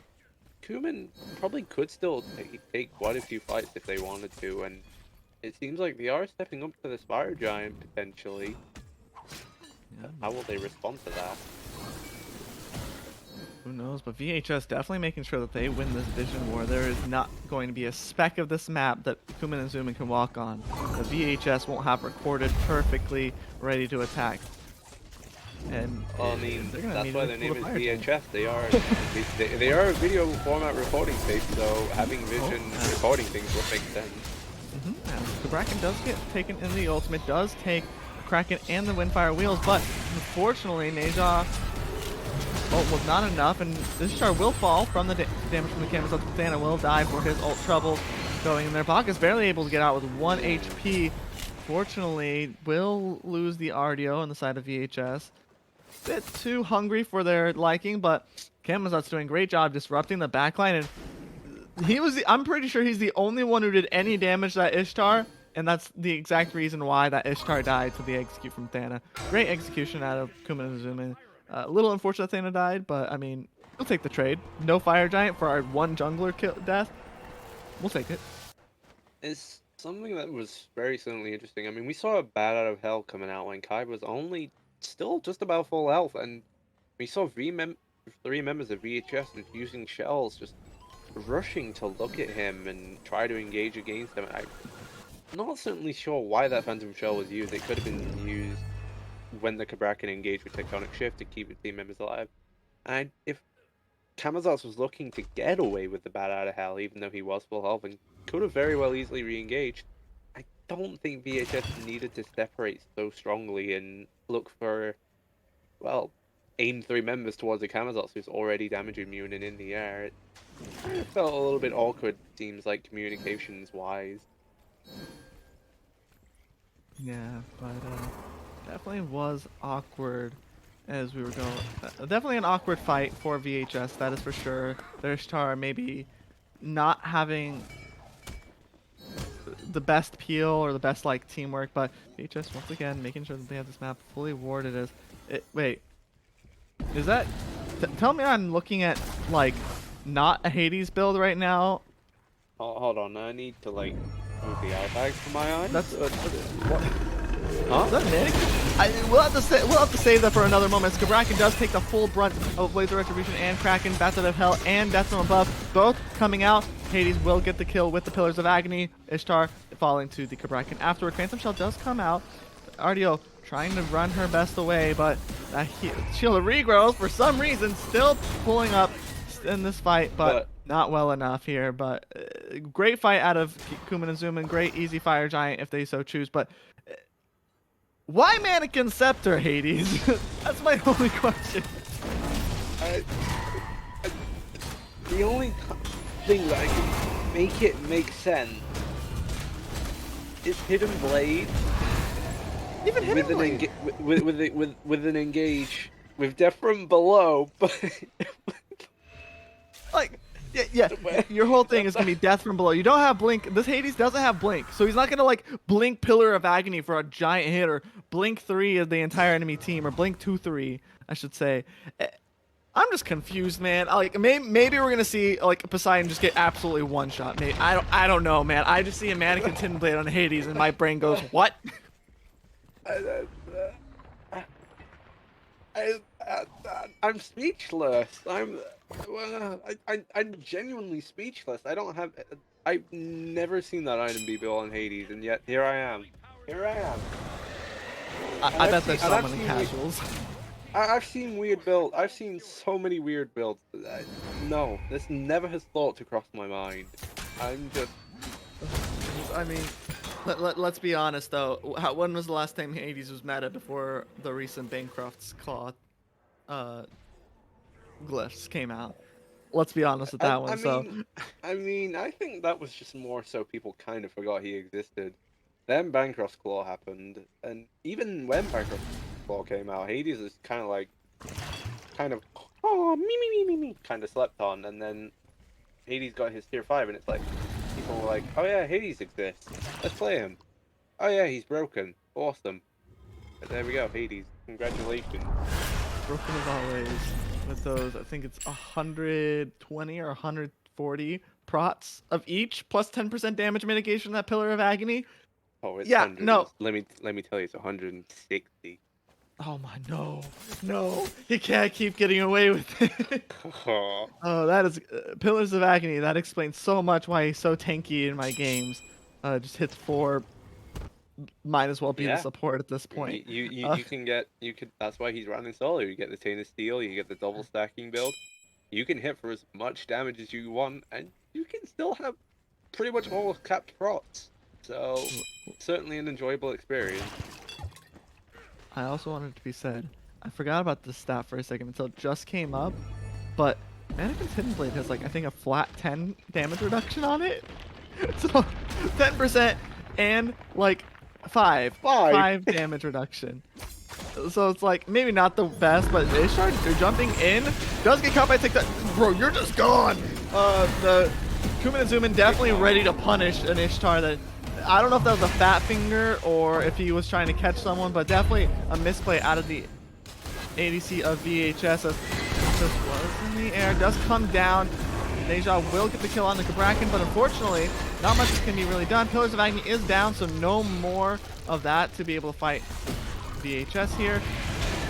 Kuman probably could still take quite a few fights if they wanted to, and it seems like they are stepping up to this fire giant potentially. Yeah. How will they respond to that? Who knows? But VHS definitely making sure that they win this vision war. There is not going to be a speck of this map that Kuman and Zuman can walk on. The VHS won't have recorded perfectly, ready to attack. And Well, I mean, they're gonna that's need why to their pull name the is fire giant. VHS. They are a video format recording stage, so having vision recording things will make sense. The Kraken does get taken in the ultimate, does take the Kraken and the Windfire wheels, but unfortunately, Neja was not enough, and this char will fall from the damage from the canvas. Thana will die for his ult trouble going in there. Baka's barely able to get out with 1 HP. Fortunately, will lose the RDO on the side of VHS. Bit too hungry for their liking, but Kamazot's doing a great job disrupting the backline, and I'm pretty sure he's the only one who did any damage to that Ishtar, and that's the exact reason why that Ishtar died to the execute from Thana. Great execution out of Kuman and Zuman. A little unfortunate Thana died, but I mean, we'll take the trade. No fire giant for our one jungler death. We'll take it. It's something that was very suddenly interesting. I mean, we saw a Bat Out of Hell coming out when Kai was only still just about full health, and we saw 3 members of VHS infusing shells just rushing to look at him and try to engage against him. I'm not certainly sure why that Phantom Shell was used. It could have been used when the Cabrakan engaged with Tectonic Shift to keep its team members alive. And if Camazotz was looking to get away with the bat out of hell, even though he was full health and could have very well easily re-engaged, I don't think VHS needed to separate so strongly and look for, well, aim 3 members towards the Camazotz who's already damage immune and in the air. It kind of felt a little bit awkward, seems like, communications-wise. Yeah, but definitely was awkward as we were going. Definitely an awkward fight for VHS, that is for sure. Their star maybe not having the best peel or the best like teamwork, but VHS once again making sure that they have this map fully warded. As wait, is that? Tell me I'm looking at like not a Hades build right now. Hold on, I need to like move the airbags from my eyes. That's what? Huh? Is that Nick? We'll have to save that for another moment. Cabrakan does take the full brunt of Blazer Retribution and Kraken, Bats Out of Hell, and Death from Above, both coming out. Hades will get the kill with the Pillars of Agony. Ishtar falling to the Cabrakan afterward. Phantom Shell does come out. RDO trying to run her best away, but that Shield of Regrowth, for some reason, still pulling up in this fight, but not well enough here. But great fight out of Kuman and Zuman. Great easy fire giant if they so choose, but why Mannequin Scepter, Hades? That's my only question. The only thing that I can make it make sense is Hidden Blade. Even Hidden Blade. With an engage with Death from below, but like yeah. Your whole thing is gonna be Death from below. You don't have blink. This Hades doesn't have blink, so he's not gonna like blink Pillar of Agony for a giant hit, or blink 3 of the entire enemy team, or blink 2/3, I should say. I'm just confused, man. Like maybe we're gonna see like Poseidon just get absolutely one shot. Maybe I don't know, man. I just see a Mannequin Tin Blade on Hades, and my brain goes, what? I'm speechless. I'm genuinely speechless. I've never seen that item be built on Hades, and yet here I am. I bet there's so many casuals. I've seen weird builds. I've seen so many weird builds. No, this never has thought to cross my mind. I'm just. I mean, let's be honest though. When was the last time Hades was meta before the recent Bancroft's Claw glyphs came out? Let's be honest with that one. I think that was just more so people kind of forgot he existed. Then Bancroft's Claw happened, and even when Bancroft's Claw came out, Hades is kind of oh me kind of slept on, and then Hades got his tier 5, and it's like people were like, oh yeah, Hades exists, let's play him. Oh yeah, he's broken, awesome. But there we go, Hades, congratulations. Broken as always with those. I think it's 120 or 140 prots of each, plus 10% damage mitigation. That Pillar of Agony. Oh, it's yeah, 100. no. Let me tell you, it's 160. Oh my, no, you can't keep getting away with it. Oh, that is Pillars of Agony. That explains so much why he's so tanky in my games. Just hits 4. Might as well be the support at this point. You could. That's why he's running solo. You get the Tainted Steel. You get the double stacking build. You can hit for as much damage as you want, and you can still have pretty much all capped prots. So certainly an enjoyable experience. I also wanted to be said, I forgot about this stat for a second until it just came up, but Mannequin's Hidden Blade has like I think a flat 10 damage reduction on it. So 10% and like 5 damage reduction. So it's like maybe not the best, but Ishtar jumping in does get caught by TikTok. Bro, you're just gone. The Kuman and Zuman definitely ready to punish an Ishtar that I don't know if that was a fat finger or if he was trying to catch someone, but definitely a misplay out of the ADC of VHS. As just was in the air, does come down. Deja will get the kill on the Cabrakan, but unfortunately, not much can be really done. Pillars of Agony is down, so no more of that to be able to fight VHS here.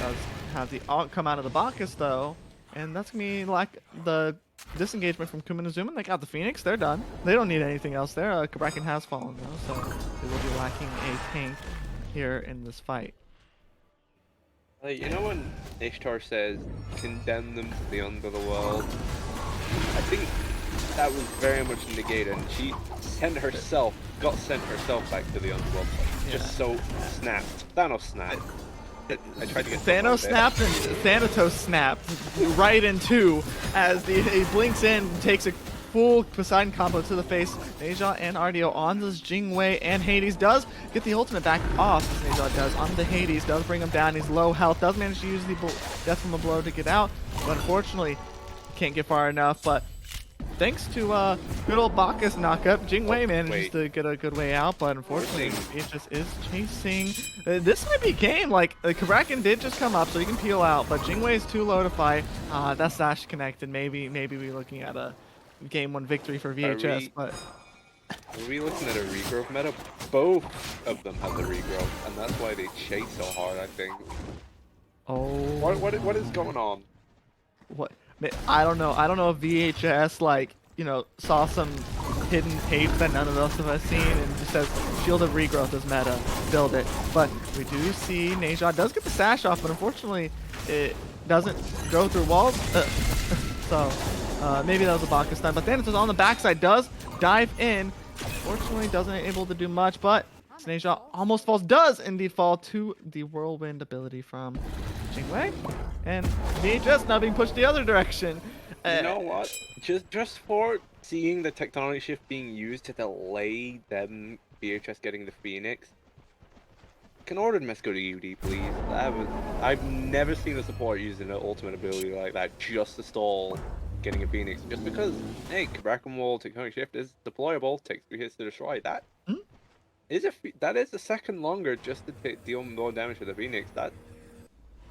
Does have the ult come out of the Bacchus though, and that's gonna be like the disengagement from Kuman and Zuman. They got the Phoenix, they're done. They don't need anything else there. Cabrakan has fallen though, so they will be lacking a tank here in this fight. You know when Ishtar says, condemn them to the underworld? I think that was very much negated, and she got sent herself back to the underworld. Just so snapped. Thanos snapped. I tried to get Thanos snapped and Thanatos snapped right in two as he blinks in, takes a full Poseidon combo to the face. Neja and Ardio on this Jingwei, and Hades does get the ultimate back off, as Neja does on the Hades, does bring him down. He's low health, does manage to use the death from a blow to get out, but unfortunately can't get far enough. But thanks to good old Bacchus knockup, Jingwei manages to get a good way out, but unfortunately VHS is chasing. This might be game. Like, Kraken did just come up, so he can peel out, but Jingwei is too low to fight. That Sash connected. Maybe we're looking at a game 1 victory for VHS, but... Are we looking at a regrowth meta? Both of them have the regrowth, and that's why they chase so hard, I think. Oh... What is going on? What? I don't know. I don't know if VHS, like, you know, saw some hidden tape that none of us have seen and just says, Shield of Regrowth is meta, build it. But we do see Neja does get the sash off, but unfortunately it doesn't go through walls. So maybe that was a Bacchus stun. But Thanatos on the backside does dive in. Unfortunately doesn't able to do much, but Neja almost falls, does indeed fall to the whirlwind ability from Jingwei, and VHS now being pushed the other direction. You know what? Just for seeing the tectonic shift being used to delay them VHS getting the Phoenix, can Ordered Mess go to UD, please? I've never seen a support using an ultimate ability like that just to stall getting a Phoenix. Just because, hey, Kraken Wall tectonic shift is deployable, takes 3 hits to destroy. That is a second longer just to deal more damage to the Phoenix. That's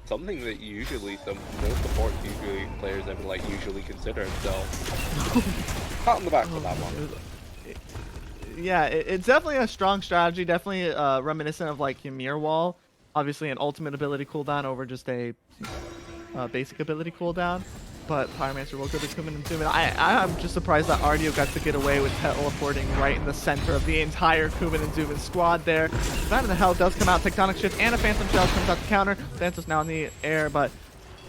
something that usually no support players ever usually consider. So pat on the back for that one. Yeah, it's definitely a strong strategy. Definitely reminiscent of like Ymir Wall. Obviously, an ultimate ability cooldown over just a basic ability cooldown. But Pyromancer will go to Kumin and Zumin. I'm just surprised that Ardio got to get away with teleporting right in the center of the entire Kumin and Zumin squad there. That in the hell does come out. Tectonic Shift and a Phantom Shell comes out to counter. Thanatos now in the air, but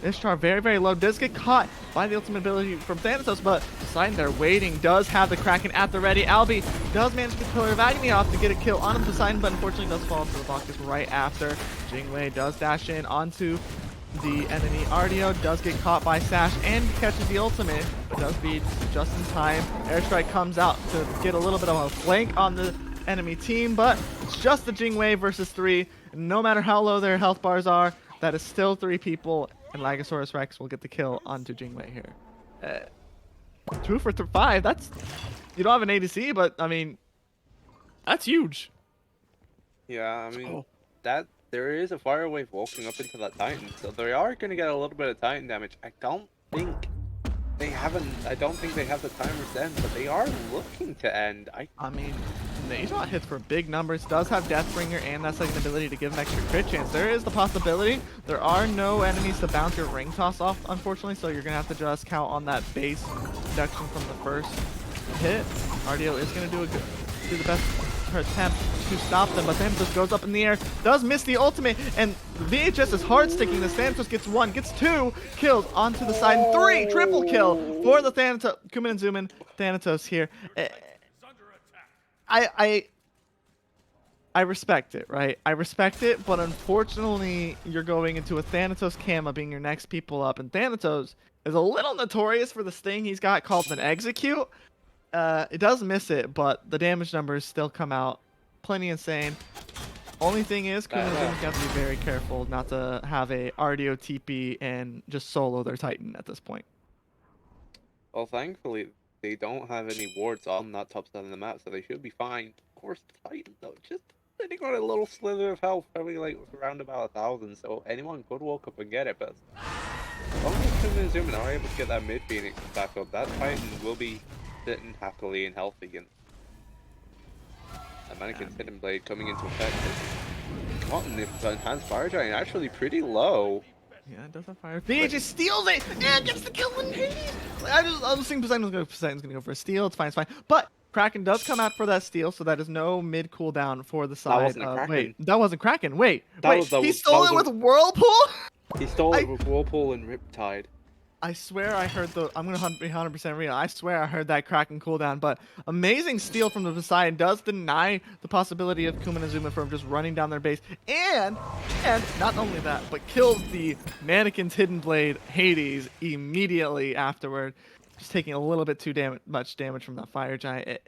Ishtar very, very low. Does get caught by the ultimate ability from Thanatos, but Poseidon there waiting. Does have the Kraken at the ready. Albi does manage to get Pillar of Agony off to get a kill on Poseidon, but unfortunately does fall into the Bacchus right after. Jingwei does dash in onto the enemy. Ardio does get caught by Sash and catches the ultimate, but does beat just in time. Airstrike comes out to get a little bit of a flank on the enemy team, but it's just the Jingwei versus 3. No matter how low their health bars are, that is still 3 people, and Lagosaurus Rex will get the kill onto Jingwei here. 2 for 5, that's... You don't have an ADC, but, I mean, that's huge. Yeah, I mean, there is a Fire Wave walking up into that Titan, so they are going to get a little bit of Titan damage. I don't think they have the timers to end, but they are looking to end. I mean, Neja hits for big numbers, does have Deathbringer and that second ability to give an extra crit chance. There is the possibility. There are no enemies to bounce your ring toss off, unfortunately, so you're going to have to just count on that base reduction from the first hit. Ardio is going to do the best her attempt to stop them, but Thanatos goes up in the air, does miss the ultimate, and VHS is hard sticking this. Thanatos gets 1, gets 2 kills onto the side, and 3 triple kill for the Thanatos. Kumin and Zumin, Thanatos here. I respect it, right? I respect it, but unfortunately, you're going into a Thanatos Kama being your next people up, and Thanatos is a little notorious for this thing he's got called an execute. It does miss it, but the damage numbers still come out plenty insane. Only thing is, Kumin and Zumin have to be very careful not to have a Ardio TP and just solo their Titan at this point. Well, thankfully, they don't have any wards on that top side of the map, so they should be fine. Of course, Titan, though, just sitting on a little slither of health, probably around about 1,000, so anyone could walk up and get it, but as long as Kumin and Zumin are able to get that mid Phoenix back up, that Titan will be sitting happily and healthy again. A Mannequin's Hidden Blade coming into effect. Cotton, the enhanced fire giant actually pretty low. Yeah, it does have fire. VHS steals it and gets the kill in Hades. I was thinking Poseidon's gonna go for a steal. It's fine, it's fine. But Kraken does come out for that steal, so that is no mid cooldown for the side. That wasn't a Kraken. Wait, that wasn't Kraken. Wait, He stole it with Whirlpool? He stole it I with Whirlpool and Riptide. I swear I heard the. I'm gonna be 100% real. I swear I heard that Kraken cooldown, but amazing steal from the Poseidon does deny the possibility of Kuma and Azuma from just running down their base, and not only that, but kills the Mannequin's Hidden Blade Hades immediately afterward, just taking a little bit too much damage from that Fire Giant.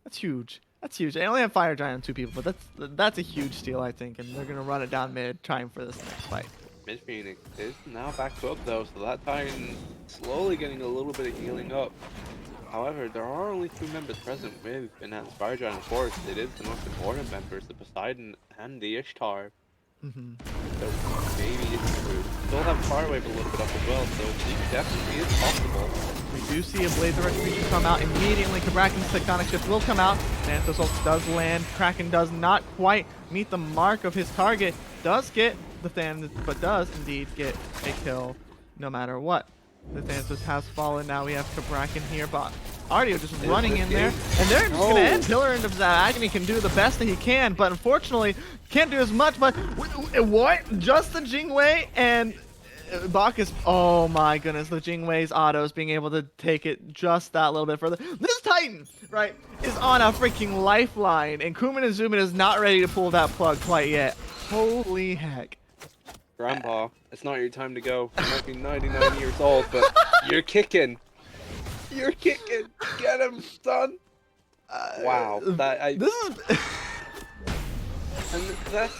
That's huge. That's huge. They only have Fire Giant on 2 people, but that's a huge steal, I think, and they're gonna run it down mid, trying for this next fight. Mid Phoenix is now back up though, so that Titan slowly getting a little bit of healing up. However, there are only 2 members present with Enhanced Fire Giant. Of course, it is the most important members, the Poseidon and the Ishtar. Mm-hmm. So maybe it's still have Fire Wave a little bit up as well, so it definitely is possible. We do see a Blade of Retribution come out immediately. Kraken's Tectonic Shift will come out. Thanatos ult does land. Kraken does not quite meet the mark of his target. Does get the Thanatos, but does indeed get a kill no matter what. The Thanatos has fallen. Now we have Kraken here, but Ardio just running in there. And they're just going to end. Pillar into that Agony can do the best that he can, but unfortunately can't do as much. But what? Just the Jingwei and Bacchus, oh my goodness, the Jingwei's autos being able to take it just that little bit further. This Titan, right, is on a freaking lifeline, and Kuma and Azuma is not ready to pull that plug quite yet. Holy heck. Grandpa, it's not your time to go. You might be 99 years old, but you're kicking. You're kicking. Get him, son. Wow. This is... And that's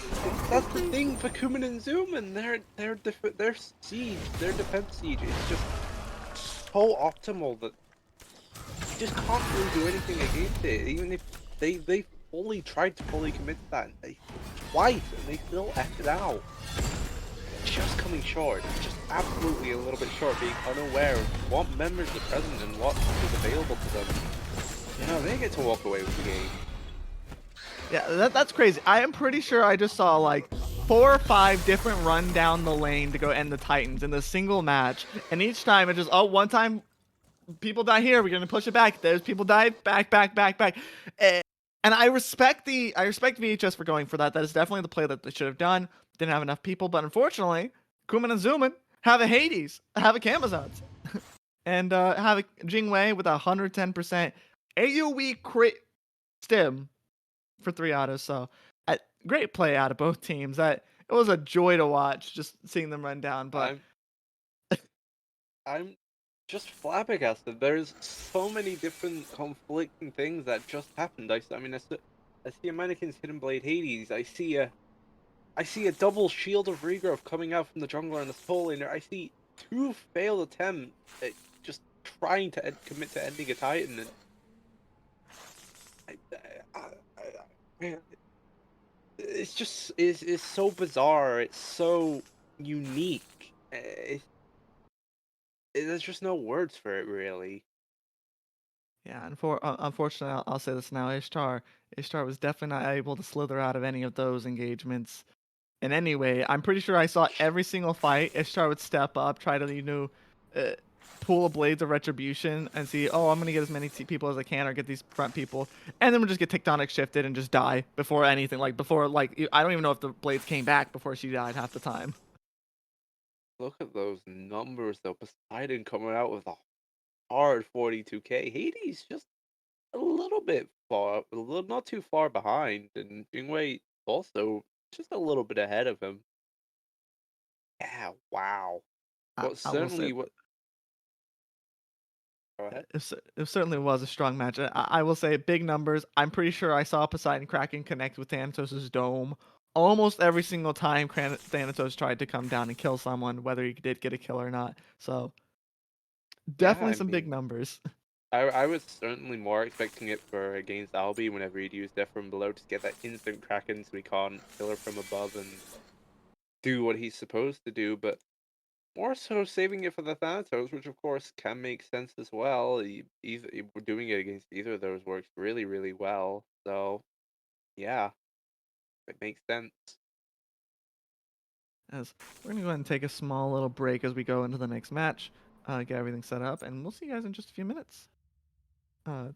the thing for Kuman and Zuman. Their siege, their defense siege is just so optimal that you just can't really do anything against it. Even if they fully tried to fully commit to that twice, and they still acted out. Just coming short, just absolutely a little bit short, being unaware of what members are present and what is available to them. You know, they get to walk away with the game. Yeah, that's crazy. I am pretty sure I just saw like 4 or 5 different run down the lane to go end the Titans in the single match, and each time it just, oh, one time people die here, we're gonna push it back. There's people die, back. And I respect VHS for going for that. That is definitely the play that they should have done. Didn't have enough people, but unfortunately, Kuman and Zuman have a Hades, have a Camazons, and have a Jingwei with 110% AoE crit stim for 3 autos. So great play out of both teams. It was a joy to watch, just seeing them run down. But I'm just flabbergasted. There's so many different conflicting things that just happened. I see a Mannequin's Hidden Blade Hades. I see a double Shield of Regrowth coming out from the jungler and the soul laner. I see 2 failed attempts at just trying to commit to ending a Titan. And it's just it's so bizarre. It's so unique. There's just no words for it, really. yeah, and unfortunately, I'll say this now. Ishtar was definitely not able to slither out of any of those engagements in any way. I'm pretty sure I saw every single fight. Ishtar would step up, try to pull a Blades of Retribution and see, oh, I'm gonna get as many people as I can, or get these front people, and then we'll just get tectonic shifted and just die before anything. I don't even know if the Blades came back before she died half the time. Look at those numbers, though. Poseidon coming out with a hard 42k. Hades just a little bit not too far behind, and Jingwei also just a little bit ahead of him. Yeah, wow. But I will say certainly what. Go ahead. it certainly was a strong match. I will say big numbers. I'm pretty sure I saw Poseidon Kraken connect with Thanatos' dome almost every single time Thanatos tried to come down and kill someone, whether he did get a kill or not. So Yeah, definitely some big numbers. I was certainly more expecting it for against Albi whenever he'd use Death from below to get that instant Kraken so he can't kill her from above and do what he's supposed to do, but more so saving it for the Thanatos, which of course can make sense as well. Either doing it against either of those works really, really well. So, yeah, it makes sense. As we're gonna go ahead and take a small little break as we go into the next match, get everything set up, and we'll see you guys in just a few minutes. Uh,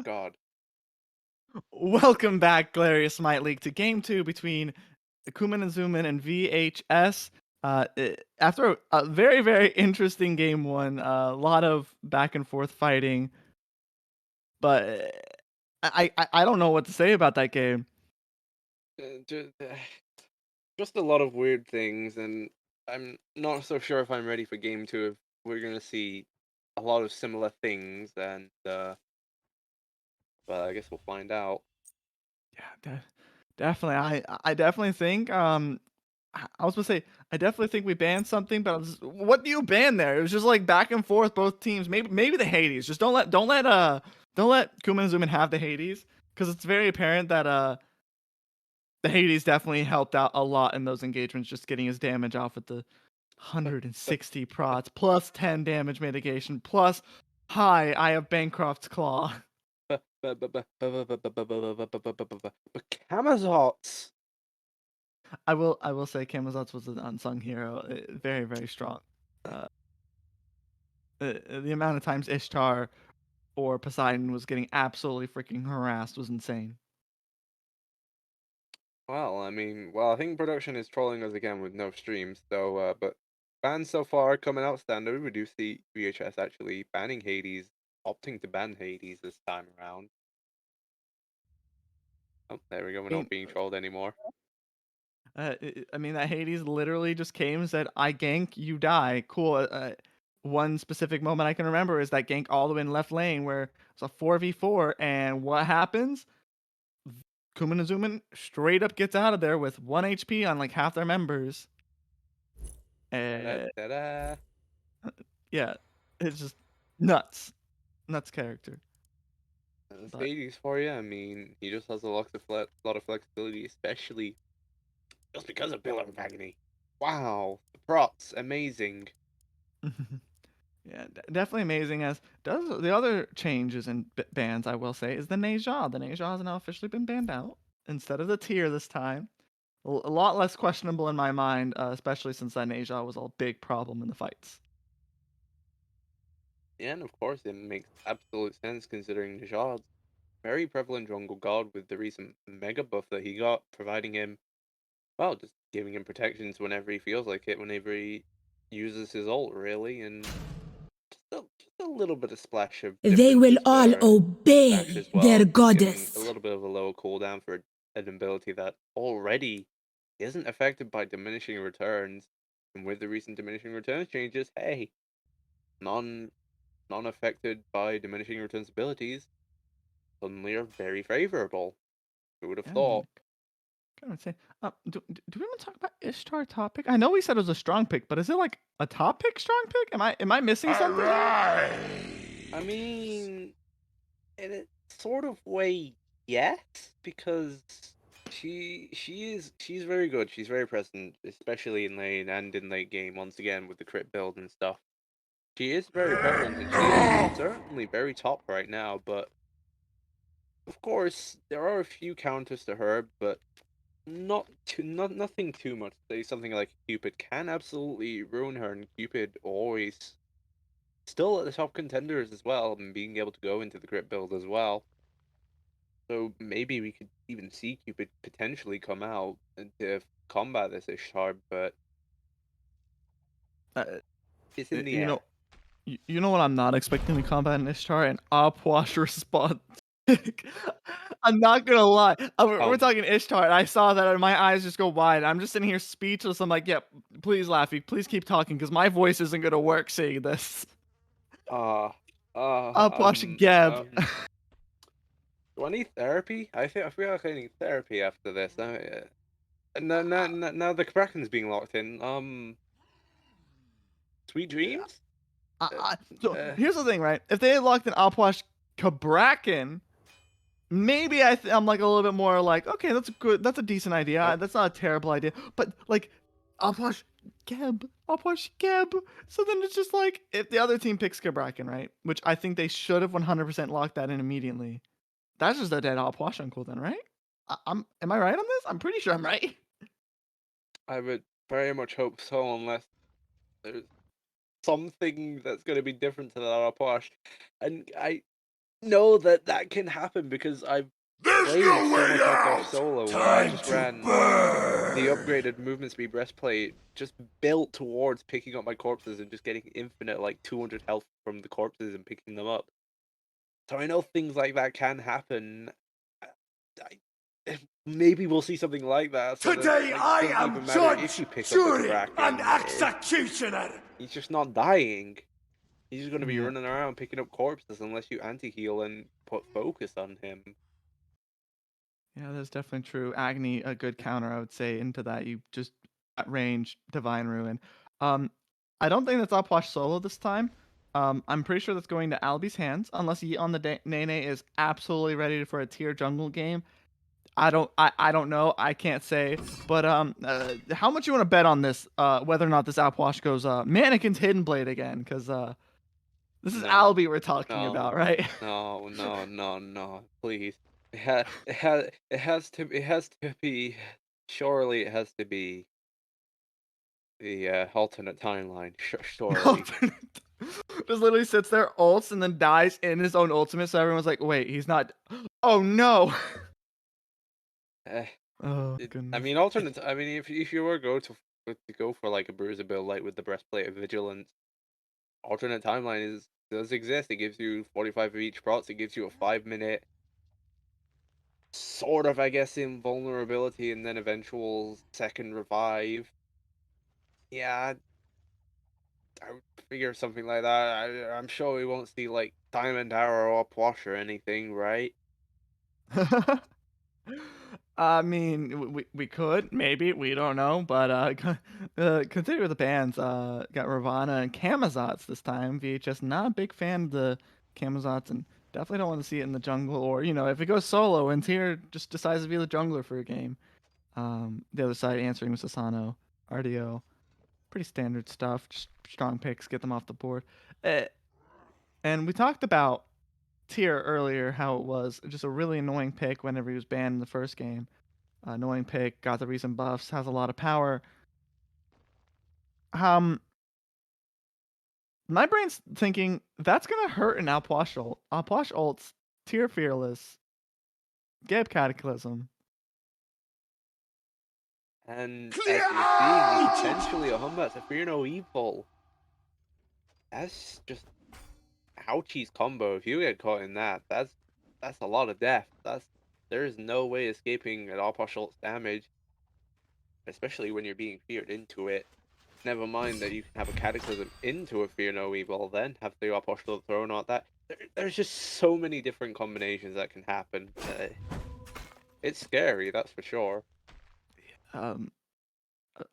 God. Welcome back, Glarious Smite League, to Game 2 between Kuman and Zuman and VHS. After a very, very interesting Game 1, a lot of back and forth fighting, but I don't know what to say about that game. Just a lot of weird things, and I'm not so sure if I'm ready for game two. If we're gonna see a lot of similar things, and but I guess we'll find out. Yeah, definitely. I definitely think I was gonna say I definitely think we banned something, but what do you ban there? It was just like back and forth, both teams. Maybe the Hades. Just don't let Kuman and Zuman have the Hades, because it's very apparent that the Hades definitely helped out a lot in those engagements, just getting his damage off with the But 160 prots plus 10 damage mitigation plus I have Bancroft's claw. Camazots. I will say Camazotz was an unsung hero, very very strong. Uh, the amount of times Ishtar or Poseidon was getting absolutely freaking harassed was insane. Well, I think production is trolling us again with no streams, so but bans so far coming out standard. We do see VHS actually banning Hades, opting to ban Hades this time around. Oh, there we go. We're I not mean, being trolled anymore. I mean that Hades literally just came and said, "I gank, you die." Cool. One specific moment I can remember is that gank all the way in left lane where it's a 4v4, and what happens? Kuman and Zuman straight up gets out of there with 1 HP on like half their members. Uh, Da-da-da-da. yeah, it's just nuts, nuts character. That's But Hades for you. He just has a lot of flexibility, especially just because of Pillar of Agony. Wow, the props, amazing. yeah, definitely amazing. As does the other changes in bans, I will say, is the Neja. The Neja has now officially been banned out instead of the tier this time. A lot less questionable in my mind, especially since that Neja was a big problem in the fights. Yeah, and of course, it makes absolute sense considering Najad's very prevalent jungle god with the recent mega buff that he got, providing him, well, just giving him protections whenever he feels like it, whenever he uses his ult, really, and just a little bit of splash of They will differences all for Dash obey as their well, just giving a goddess. little bit of a lower cooldown for an ability that already isn't affected by diminishing returns. And with the recent diminishing returns changes, hey, non affected by diminishing returns abilities suddenly are very favorable. Who would have Yeah, I mean, thought? kind of say, do we want to talk about Ishtar topic? I know we said it was a strong pick, but is it like a top pick strong pick? Am I missing something here? I Arise! mean, in a sort of way, yes, because she's very good. She's very present, especially in lane and in late game. Once again, with the crit build and stuff, she is very prevalent, and she is certainly very top right now. But of course, there are a few counters to her, but nothing too much. Say something like Cupid can absolutely ruin her, and Cupid always still at the top contenders as well, and being able to go into the crit build as well. So maybe we could even see Cupid potentially come out and to combat this Ishtar, but Uh, it's in the you air. know, you know what I'm not expecting to combat in Ishtar? An Opwash response. I'm not gonna lie. We're Um, talking Ishtar, and I saw that, and my eyes just go wide. I'm just sitting here speechless. I'm like, "Yep, please, Laffy, please keep talking, because my voice isn't gonna work seeing this." uh, uh, Opwash um, Geb. um, do I need therapy? I feel like I need therapy after this. Now the Kraken's being locked in. Sweet dreams. Uh, So uh, here's the thing, right? If they had locked in Opwash Kabrakin, maybe I'm like a little bit more like, okay, that's a decent idea. oh, That's not a terrible idea. But like, I'll watch Geb. So then it's just like, if the other team picks Kabrakin, right? Which I think they should have 100% locked that in immediately. That's just a dead Opwash on cooldown, right? Am I right on this? I'm pretty sure I'm right. I would very much hope so, unless there's something that's going to be different to that Aposh. And know that that can happen because I've There's played no so way much Outpost out! solo where I Time just to ran the burn! upgraded movement speed breastplate just built towards picking up my corpses and just getting infinite like 200 health from the corpses and picking them up. So I know things like that can happen. Maybe we'll see something like that. So then, Today like, I doesn't am even matter if judge, you pick up the jury, and Kraken. executioner! He's just not dying. He's just going to be Yeah. running around picking up corpses unless you anti-heal and put focus on him. Yeah, that's definitely true. Agni, a good counter, I would say, into that. You just at range, Divine Ruin. Um, I don't think that's Upwash solo this time. I'm pretty sure that's going to Albi's hands, unless he on the Nene is absolutely ready for a tier jungle game. I don't know. I can't say. But how much you want to bet on this? Whether or not this Upwash goes Mannequin's Hidden Blade again? Because this is No, Albi we're talking no, about, right? no, please. It has to be. Surely it has to be the alternate timeline. Surely. Alternate. Just literally sits there, ults, and then dies in his own ultimate. So everyone's like, "Wait, he's not." Oh no! Eh, Oh I goodness. mean, alternate. I mean, if you were to go for like a bruiser build, like with the breastplate of vigilance, alternate timeline does exist. It gives you 45 of each prots. It gives you a 5 minute sort of, I guess, invulnerability and then eventual second revive. Yeah, I would figure something like that. I'm sure we won't see like Diamond Arrow or Wash or anything, right? I mean, we could maybe we don't know, but consider the bands. Got Ravana and Kamazots this time. VHS not a big fan of the Kamazots, and definitely don't want to see it in the jungle. Or if it goes solo and Tier just decides to be the jungler for a game. The other side answering with Sasano, RDO, pretty standard stuff. Just strong picks, get them off the board. Uh, and we talked about Tier earlier, how it was just a really annoying pick whenever he was banned in the first game. Annoying pick, got the recent buffs, has a lot of power. Um, my brain's thinking that's gonna hurt an Alpwash ult. Alpwash ults, Tier Fearless, Geb Cataclysm. And Clear as you're seeing, out! potentially a Humbat to Fear No Evil. That's just ouchie's combo. If you get caught in that, that's a lot of death. There is no way escaping an all partial damage, especially when you're being feared into it. Never mind that you can have a cataclysm into a Fear No Evil, then have the all partial thrown out. There's just so many different combinations that can happen. It's scary, that's for sure. Um,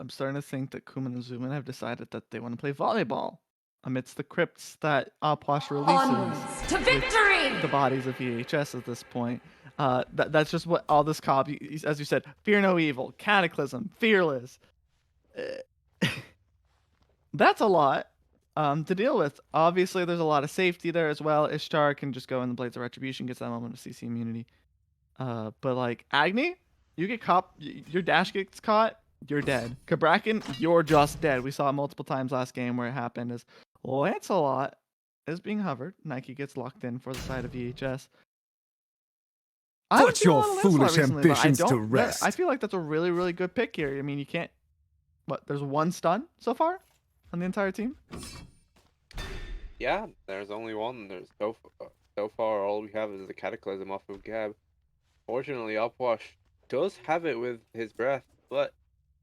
I'm starting to think that Kuman and Zuman have decided that they want to play volleyball amidst the crypts that Alpwash releases Onwards to with victory! the bodies of VHS at this point. That's just what all this comp, as you said, Fear No Evil, Cataclysm, Fearless. That's a lot to deal with. Obviously, there's a lot of safety there as well. Ishtar can just go in the Blades of Retribution, gets that moment of CC immunity. But like Agni, you get caught, your dash gets caught, you're dead. Kabrakan, you're just dead. We saw it multiple times last game where it happened. Is Lancelot is being hovered. Nike gets locked in for the side of VHS. I haven't Put seen a your lot of Lancelot foolish recently, but I ambitions to don't. I rest. feel like that's a really, really good pick here. I mean, you can't. What? There's one stun so far on the entire team. Yeah, there's only one. So far, all we have is the Cataclysm off of Gab. Fortunately, Upwash does have it with his breath, but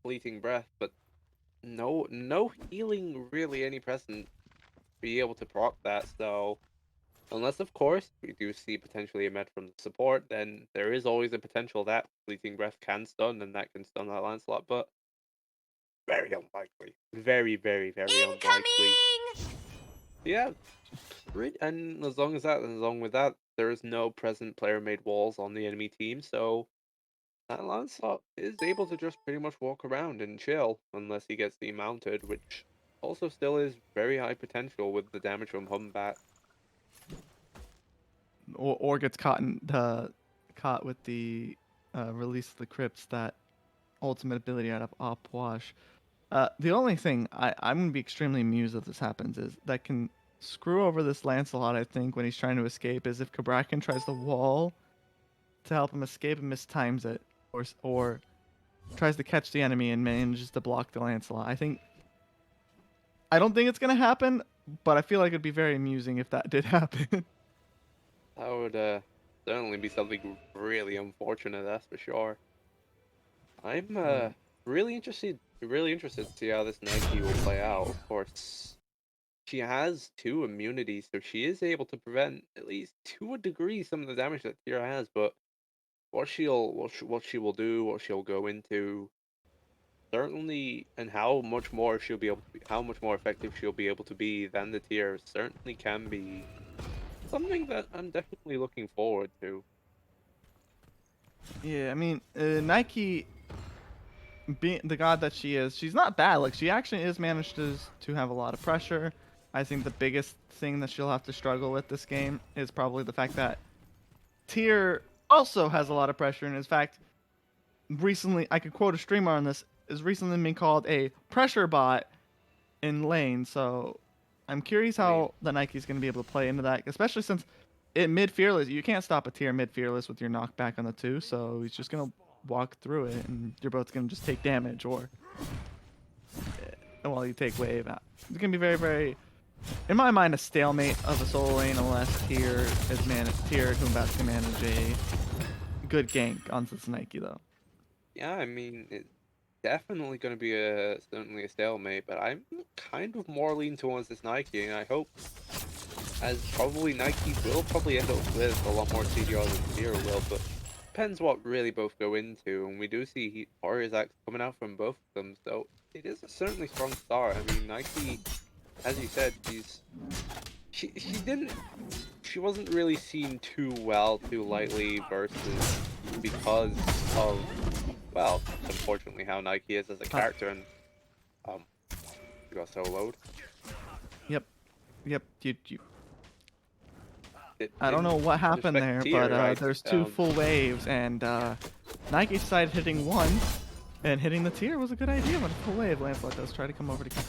fleeting breath, but no healing really any present be able to proc that. So unless of course we do see potentially a med from the support, then there is always a potential that fleeting breath can stun and that can stun that Lancelot, but very unlikely. Very unlikely. Incoming! Yeah, and as long with that, there is no present player made walls on the enemy team, so that Lancelot is able to just pretty much walk around and chill unless he gets demounted, which also still is very high potential with the damage from Humbat. Or gets caught with the release of the crypts, that ultimate ability out of Opwash. The only thing I'm gonna be extremely amused if this happens is that can screw over this Lancelot, I think, when he's trying to escape, is if Cabrakan tries to wall to help him escape and mistimes it, or tries to catch the enemy and manages to block the Lancelot. I don't think it's gonna happen, but I feel like it'd be very amusing if that did happen. That would certainly be something really unfortunate, that's for sure. I'm really interested to see how this Nike will play out. Of course, she has two immunities, so she is able to prevent at least to a degree some of the damage that Tira has. But what she will do, what she'll go into, certainly, and how much more she'll be able to be, how much more effective she'll be able to be than the Tira certainly can be something that I'm definitely looking forward to. Yeah, I mean, Nike, being the god that she is, she's not bad. Like she actually is managed to have a lot of pressure. I think the biggest thing that she'll have to struggle with this game is probably the fact that Tyr also has a lot of pressure, and in fact, recently I could quote a streamer on this, is recently been called a pressure bot in lane. So I'm curious I mean, how the Nike's going to be able to play into that, especially since it mid fearless, you can't stop a Tyr mid fearless with your knockback on the 2, so he's just going to walk through it, and you're both going to just take damage, or while you take wave out. It's going to be very, very, in my mind, a stalemate of a solo lane unless Tyr Goombats can manage a good gank onto this Nike, though. yeah, I mean, it's definitely going to be a certainly a stalemate, but I'm kind of more leaning towards this Nike, and I hope, as probably Nike will probably end up with a lot more CDR than Zero will, but depends what really both go into, and we do see Warriors Axe coming out from both of them, so it is a certainly strong start. I mean, Nike, as you said, she wasn't really seen too well, too lightly versus because of, well, unfortunately how Nike is as a character, and she got soloed. Yep. Yep. You It I don't know didn't what happened respect there, tier, but right? there's two full waves, and Nike decided hitting one, and hitting the tier was a good idea. When a full wave, Lancelot does try to come over to keep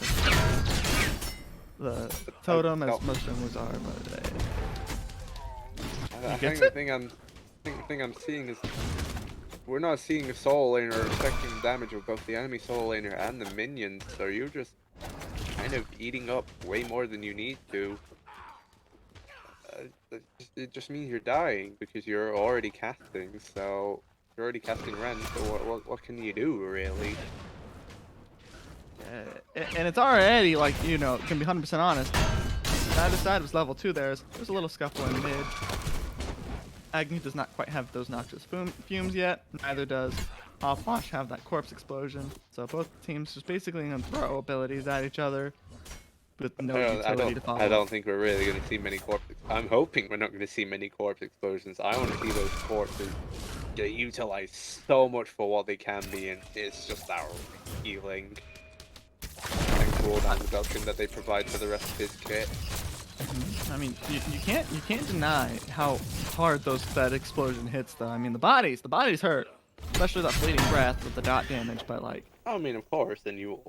the totem, as most junglers are, but I he think gets it. the thing I'm seeing is we're not seeing a solo laner affecting the damage of both the enemy solo laner and the minions, so you're just kind of eating up way more than you need to. It just means you're dying because you're already casting, so you're already casting Ren, so what can you do, really? And it's already, like, can be 100% honest. Neither side was level 2 there. There's a little scuffle in mid. Agni does not quite have those noxious fumes yet. Neither does Offwash have that corpse explosion. So both teams just basically gonna throw abilities at each other with no utility to follow. I don't think we're really going to see many corpse. I'm hoping we're not going to see many corpse explosions. I want to see those corpses get utilized so much for what they can be, and it's just that healing and cooldown reduction that they provide for the rest of his kit. I mean, you can't deny how hard that explosion hits, though. I mean, the bodies hurt, especially that fleeting breath with the dot damage. But like, I mean, of course, and you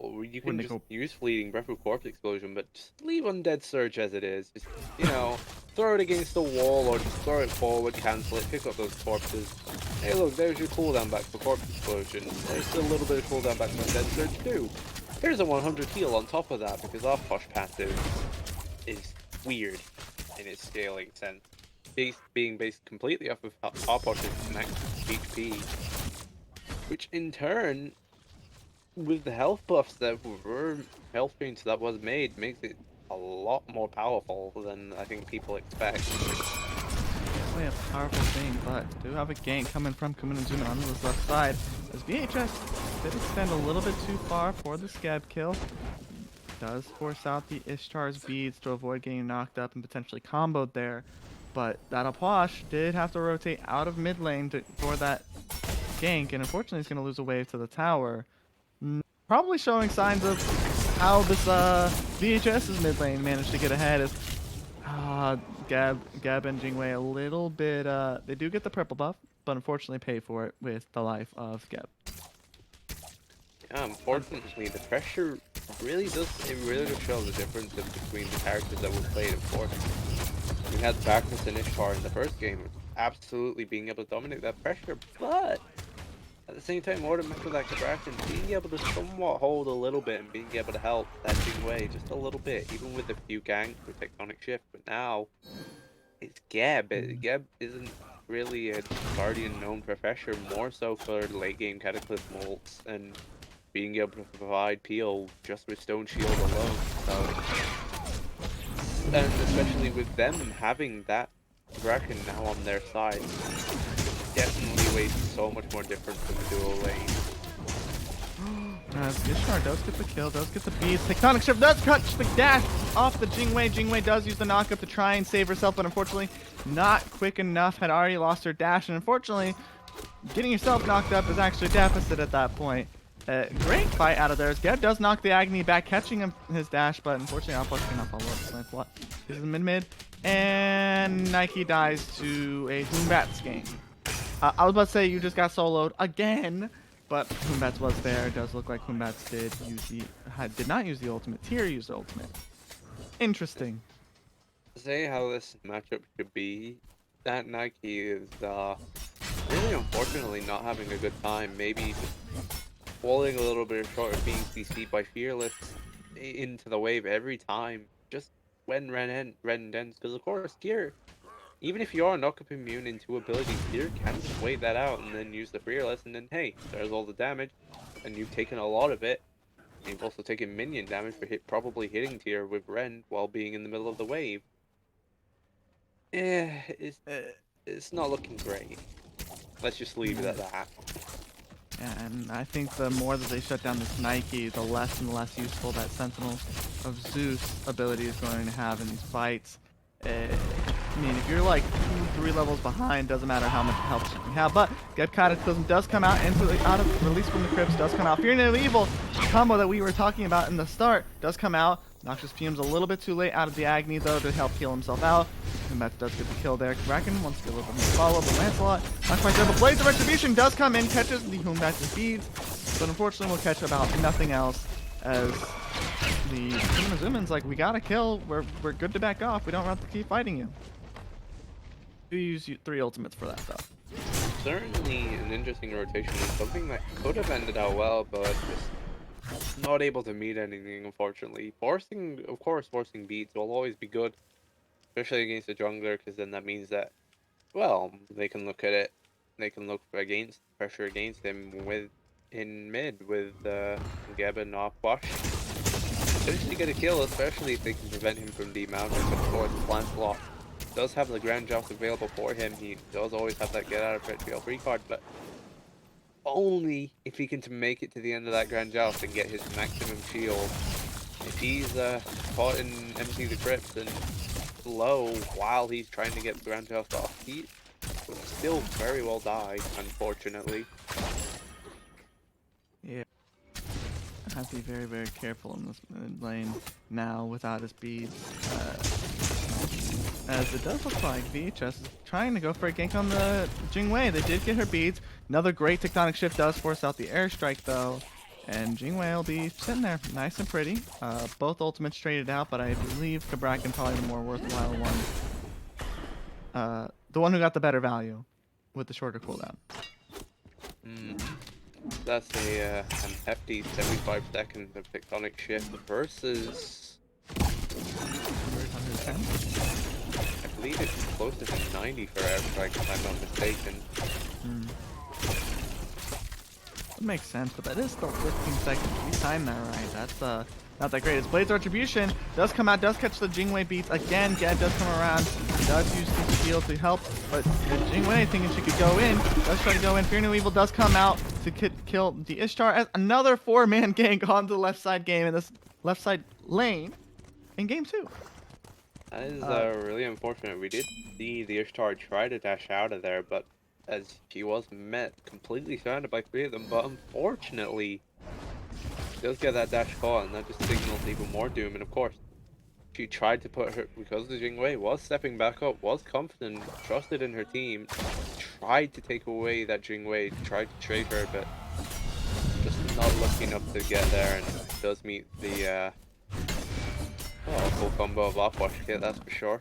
can just use fleeting breath with corpse explosion, but just leave undead surge as it is. Just throw it against the wall or just throw it forward, cancel it, pick up those corpses. Hey, look, there's your cooldown back for corpse explosion. There's a little bit of cooldown back for undead surge too. Here's a 100 heal on top of that because our push passive is weird in its scaling sense, being based completely off of our push's max HP, which in turn, with the health buffs that were health change that was made, makes it a lot more powerful than I think people expect. definitely a powerful thing, but do have a gank coming from Kumin and Zuma on this left side. As VHS did extend a little bit too far for the scab kill. Does force out the Ishtar's beads to avoid getting knocked up and potentially comboed there. But that Apache did have to rotate out of mid lane for that gank, and unfortunately he's going to lose a wave to the tower. Probably showing signs of how this VHS's mid lane managed to get ahead. Is Gab and Jingwei a little bit, they do get the purple buff, but unfortunately pay for it with the life of Gab. Yeah, unfortunately, the pressure it really does show the difference between the characters that we played, of course. We had Bacchus and Ishtar in the first game, absolutely being able to dominate that pressure, but at the same time, Ornament with that Kraken being able to somewhat hold a little bit and being able to help that Jingwei just a little bit, even with a few ganks with Tectonic Shift. But now it's Geb. Geb isn't really a guardian known for pressure, more so for late game Cataclysm ults and being able to provide peel just with Stone Shield alone. So, and especially with them having that Kraken now on their side, definitely way so much more different from the dual lane. Ishtar does get the kill, does get the beats. Tectonic Shift does catch the dash off the Jingwei. Jingwei does use the knockup to try and save herself, but unfortunately not quick enough. Had already lost her dash, and unfortunately, getting yourself knocked up is actually a deficit at that point. Great fight out of there. Geb does knock the Agni back, catching him his dash, but unfortunately Outpush cannot follow up. Like what? This is mid-mid. And Nike dies to a Humbats game. I was about to say you just got soloed again, but Humbats was there. It does look like Humbats did not use the ultimate. Tyr used the ultimate. Interesting. To say how this matchup could be, that Nike is really unfortunately not having a good time. Maybe just falling a little bit short of being CC'd by Fearless into the wave every time. Just when Ren ends, because of course Tyr, even if you are knockup immune into abilities, Tyr can just wait that out and then use the Fearless, and then hey, there's all the damage, and you've taken a lot of it. And you've also taken minion damage for probably hitting Tyr with Ren while being in the middle of the wave. Yeah, it's not looking great. Let's just leave it at that. Yeah, and I think the more that they shut down this Nike, the less and less useful that Sentinel of Zeus ability is going to have in these fights. I mean, if you're like 2-3 levels behind, doesn't matter how much health you have. But Geb Cataclysm does come out release from the crypts does come out. Fear No Evil combo that we were talking about in the start does come out. Noxious Fumes a little bit too late out of the Agni though to help heal himself out. And that does get the kill there. Kraken wants to get a little bit more follow, but Lancelot not quite there. But Blades of Retribution does come in, catches the Humbats' beads, but unfortunately will catch about nothing else as the Zuman's like, we gotta kill. We're good to back off. We don't have to keep fighting you. You use 3 ultimates for that though. Certainly an interesting rotation and something that could have ended out well, but just not able to meet anything, unfortunately. Of course, forcing beats will always be good, especially against a jungler, because then that means that, well, they can look at it, they can look against pressure against him in mid with Geb and Opwash. Potentially get a kill, especially if they can prevent him from demounting. But of course, Lancelot does have the Grand Joust available for him. He does always have that get out of jail free card, but only if he can make it to the end of that Grand Joust and get his maximum shield. If he's caught in Empty the Crypt and low while he's trying to get the Grand Joust off, he will still very well die, unfortunately. Yeah. I have to be very, very careful in this mid lane now without his beads. As it does look like VHS is trying to go for a gank on the Jingwei. They did get her beads. Another great Tectonic Shift does force out the airstrike though. And Jingwei will be sitting there nice and pretty. Both ultimates traded out, but I believe Cabrakan probably the more worthwhile one. The one who got the better value with the shorter cooldown. That's an hefty 75 seconds of Tectonic Shift versus... I believe it's closer to 90 for airstrike if I'm not mistaken. That makes sense, but that is still 15 seconds. We timed that right. That's not that great. It's Blades Retribution does come out, does catch the Jingwei beats again. Geb does come around, does use the shield to help, but the Jingwei thinking she could go in, does try to go in. Fear No Evil does come out to kill the Ishtar as another 4-man gank onto the left side game in this left side lane in game 2. That is really unfortunate. We did see the Ishtar try to dash out of there, but as she was met completely surrounded by 3 of them, but unfortunately she does get that dash caught, and that just signals even more doom. And of course, she tried to put her, because the Jingwei was stepping back up, was confident, trusted in her team, tried to take away that Jingwei, tried to trade her, but just not lucky enough to get there. And does meet the full combo of Opwash kit, that's for sure.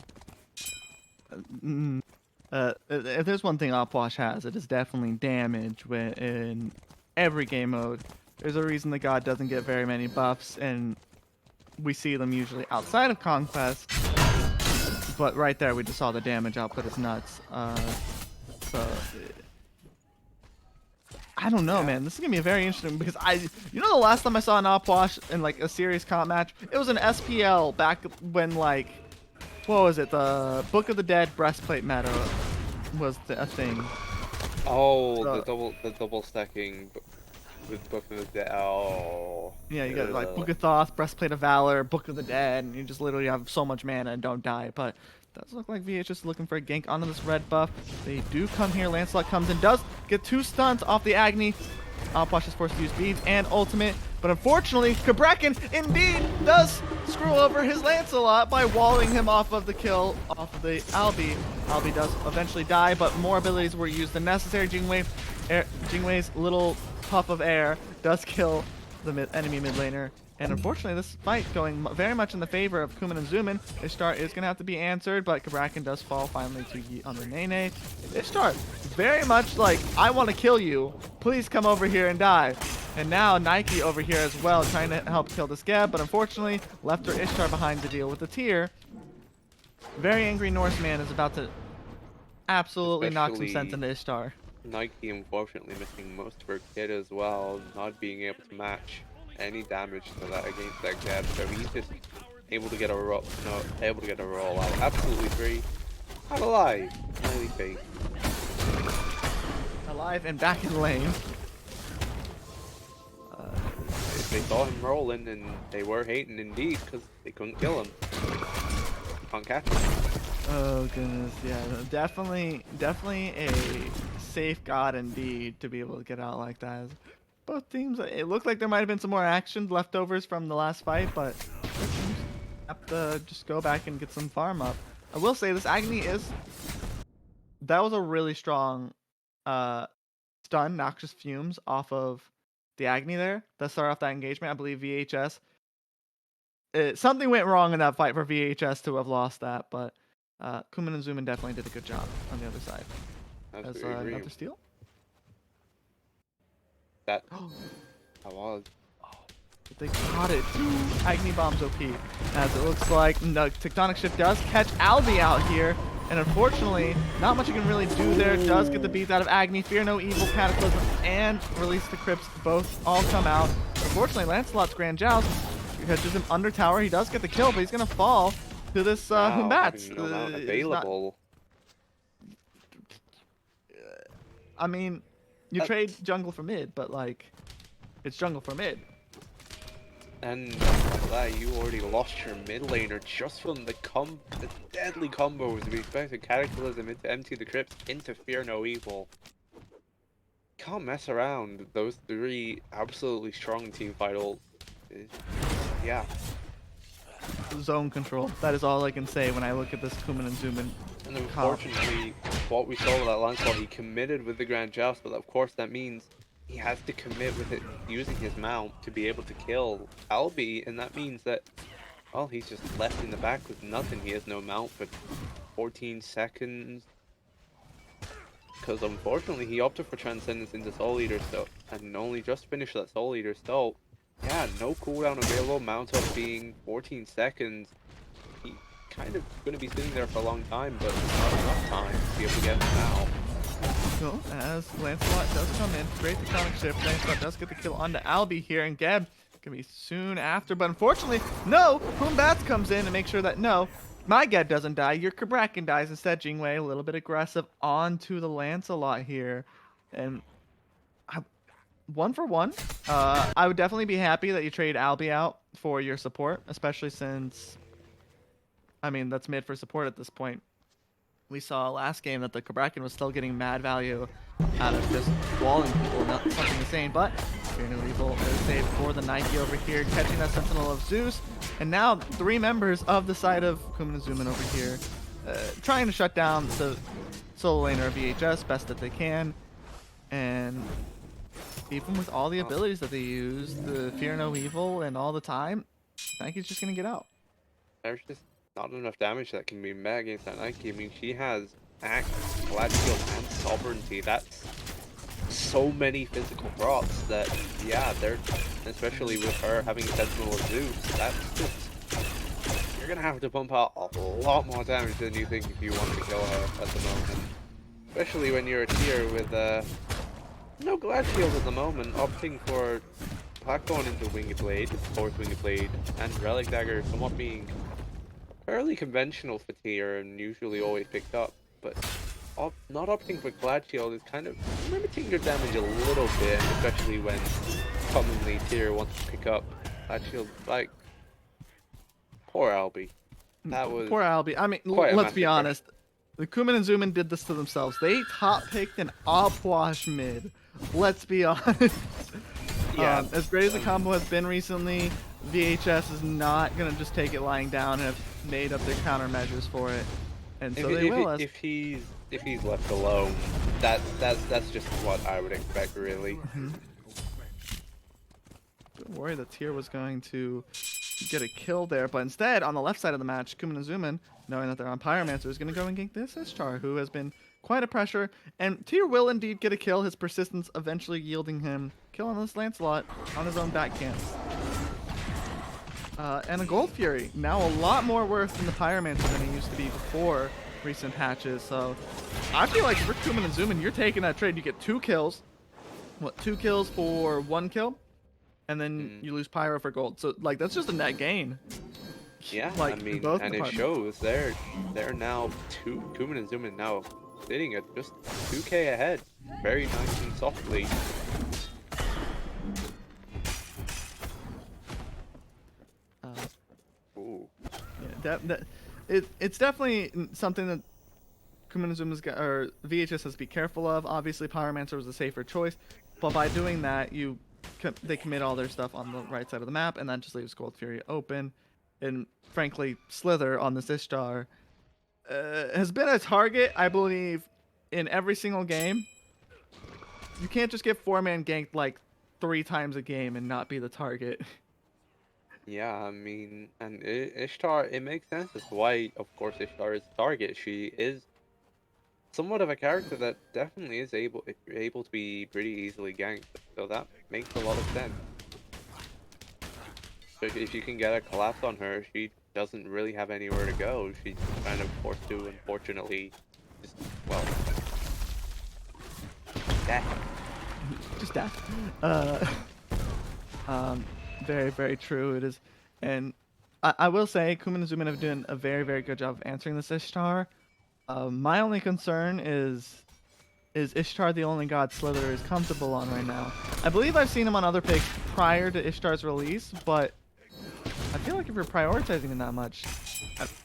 If there's one thing Opwash has, it is definitely damage in every game mode. There's a reason the god doesn't get very many buffs, and we see them usually outside of Conquest. But right there, we just saw the damage output is nuts. So I don't know, man. This is gonna be very interesting because you know, the last time I saw an Opwash in like a serious comp match, it was an SPL back when like, what was it? The Book of the Dead breastplate meta was a thing. Oh, So, the double stacking with Book of the Dead. Oh. yeah, you got like Book of Thoth, Breastplate of Valor, Book of the Dead, and you just literally have so much mana and don't die. But it does look like VHS is looking for a gank onto this red buff. They do come here. Lancelot comes in, does get 2 stuns off the Agni. Opwash is forced to use beads and ultimate, but unfortunately, Kabrakan indeed does screw over his Lancelot by walling him off of the kill off of the Albi. Albi does eventually die, but more abilities were used than necessary. Jingwei's little puff of air does kill the enemy mid laner. And unfortunately, this fight going very much in the favor of Kuman and Zuman. Ishtar is going to have to be answered, but Kabrakan does fall finally to Yeet on the Nene. Ishtar, very much like, I want to kill you. Please come over here and die. And now Nike over here as well, trying to help kill this Geb, but unfortunately, left her Ishtar behind to deal with the tier. Very angry Norseman is about to absolutely knock some sense into Ishtar. Nike unfortunately missing most of her kit as well, not being able to match any damage to that against that Geb, so he's just able to get a roll, out. Absolutely free. Not alive. Highly fake. Alive and back in lane. They saw him rolling and they were hating indeed because they couldn't kill him. Can't catch him. Oh goodness, yeah, definitely a safe god indeed to be able to get out like that. Both teams, it looked like there might have been some more action leftovers from the last fight, but have to just go back and get some farm up. I will say this Agni that was a really strong stun, noxious fumes off of the Agni there. That started off that engagement. I believe VHS. Something went wrong in that fight for VHS to have lost that, but Kuman and Zuman definitely did a good job on the other side. As another steal. That was. They caught it. Agni bombs OP. As it looks like the Tectonic Shift does catch Albi out here. And unfortunately, not much you can really do there. Does get the beats out of Agni. Fear no evil, Cataclysm, and Release the Crypts both all come out. Unfortunately, Lancelot's Grand Joust catches him under tower. He does get the kill, but he's going to fall to this Humbats. Available. I mean, you trade jungle for mid, but like, it's jungle for mid. And that you already lost your mid laner just from the deadly combos. We expected Cataclysm into Empty the Crypt into Fear No Evil. Can't mess around. Those 3 absolutely strong team fight ults. Yeah. Zone control. That is all I can say when I look at this Kuman and Zuman. And unfortunately, what we saw with that Lancelot, he committed with the Grand Joust, but of course that means he has to commit with it using his mount to be able to kill Albi, and that means that, well, he's just left in the back with nothing. He has no mount for 14 seconds. Because unfortunately he opted for Transcendence into Soul Eater still, and only just finished that Soul Eater still. Yeah, no cooldown available, mount up being 14 seconds. He kind of going to be sitting there for a long time, but not enough time to be able to get him out. Cool. As Lancelot does come in, great Tectonic Shift. Lancelot does get the kill onto Albi here, and Geb gonna be soon after. But unfortunately, no! Humbats comes in to make sure that no, my Geb doesn't die. Your Kabrakan dies instead. Jingwei a little bit aggressive onto the Lancelot here, and 1 for 1. I would definitely be happy that you trade Albi out for your support, especially since, I mean, that's mid for support at this point. We saw last game that the Kabrakan was still getting mad value out of just walling people, not something insane, but Fear No Evil is saved for the Nike over here, catching that Sentinel of Zeus, and now 3 members of the side of Kuman and Zuman over here, trying to shut down the solo laner of VHS best that they can, and even with all the Oh, abilities that they use, the Fear No Evil and all the time, Nike's just gonna get out. there's just not enough damage that can be met against that Nike. I mean, she has Axe, Glad Shield, and Sovereignty. That's so many physical procs that, yeah, they're, especially with her having Sentinel of Zeus, that's just, you're gonna have to pump out a lot more damage than you think if you want to kill her at the moment. Especially when you're a tier with, no Glad Shield at the moment, opting for Black going into Winged Blade, fourth Winged Blade, and Relic Dagger somewhat being fairly conventional for tier and usually always picked up, but not opting for Glad Shield is kind of limiting your damage a little bit, especially when commonly tier wants to pick up Glad Shield. Like, poor Albie. That was Poor Albie. I mean, quite a let's be massacre. honest. The Kumin and Zumin did this to themselves. They top picked an Opwash mid. Let's be honest. Yeah. As great as the combo has been recently, VHS is not gonna just take it lying down and have made up their countermeasures for it, and so they will. If he's left alone, that's just what I would expect, really. Don't worry, the tier was going to get a kill there, but instead, on the left side of the match, Kumin and Zumin, knowing that they're on Pyromancer, is going to go and gank this Ishtar, who has been quite a pressure, and tier will indeed get a kill, his persistence eventually yielding him kill on this Lancelot on his own backhand. And a Gold Fury, now a lot more worth than the Pyromancer than he used to be before recent patches, so I feel like if you're Kumin and Zumin, you're taking that trade. You get 2 kills. What, 2 kills for 1 kill? And then you lose Pyro for gold. So, like, that's just a net gain. Yeah, Like, I mean, both and it departments. shows they're now Kumin and Zumin now sitting at just 2k ahead, very nice and softly. Ooh. Yeah, it's definitely something that Kumin and Zuma's got, or VHS has to be careful of. Obviously, Pyromancer was a safer choice, but by doing that, they commit all their stuff on the right side of the map, and that just leaves Gold Fury open. And frankly, Slither on this Ishtar has been a target, I believe, in every single game. You can't just get 4-man ganked like 3 times a game and not be the target. Yeah, I mean, and Ishtar, it makes sense as to why, of course, Ishtar is the target. She is somewhat of a character that definitely is able to be pretty easily ganked, so that makes a lot of sense. So if you can get a collapse on her, she doesn't really have anywhere to go. She's kind of forced to, unfortunately, just, well, death. Just death. Very, very true. It is, and I will say, Kumin and Zumin have done a very, very good job of answering this Ishtar. My only concern is Ishtar the only god Slither is comfortable on right now? I believe I've seen him on other picks prior to Ishtar's release, but I feel like if you're prioritizing him that much,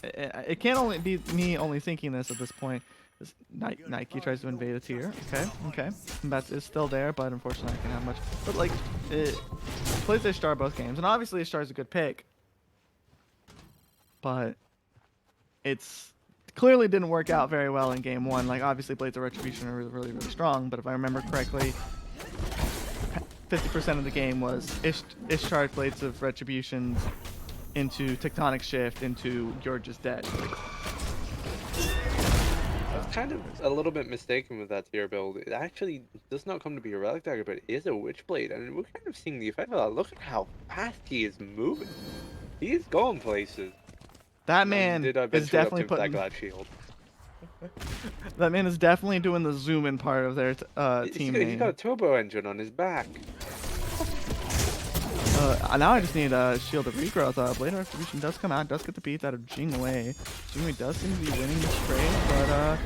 it can't only be me only thinking this at this point. Nike tries to invade a tier. Okay. That is still there, but unfortunately I can't have much. But like, it plays Ishtar both games, and obviously Ishtar's a good pick. But it's clearly didn't work out very well in game 1. Like, obviously Blades of Retribution are really, really, really strong, but if I remember correctly, 50% of the game was Ishtar Blades of Retributions into Tectonic Shift into You're Just Dead. I was kind of a little bit mistaken with that tier build. It actually does not come to be a Relic Dagger, but it is a Witchblade, and we're kind of seeing the effect of that. Look at how fast he is moving. He is going places. That And man did is eventually definitely up to that putting. Glad Shield. That man is definitely doing the zoom in part of their team He's got a name. turbo engine on his back. Now I just need a Shield of Regrowth. Blade of Retribution does come out, does get the beat out of Jingwei. Jingwei does seem to be winning this trade, but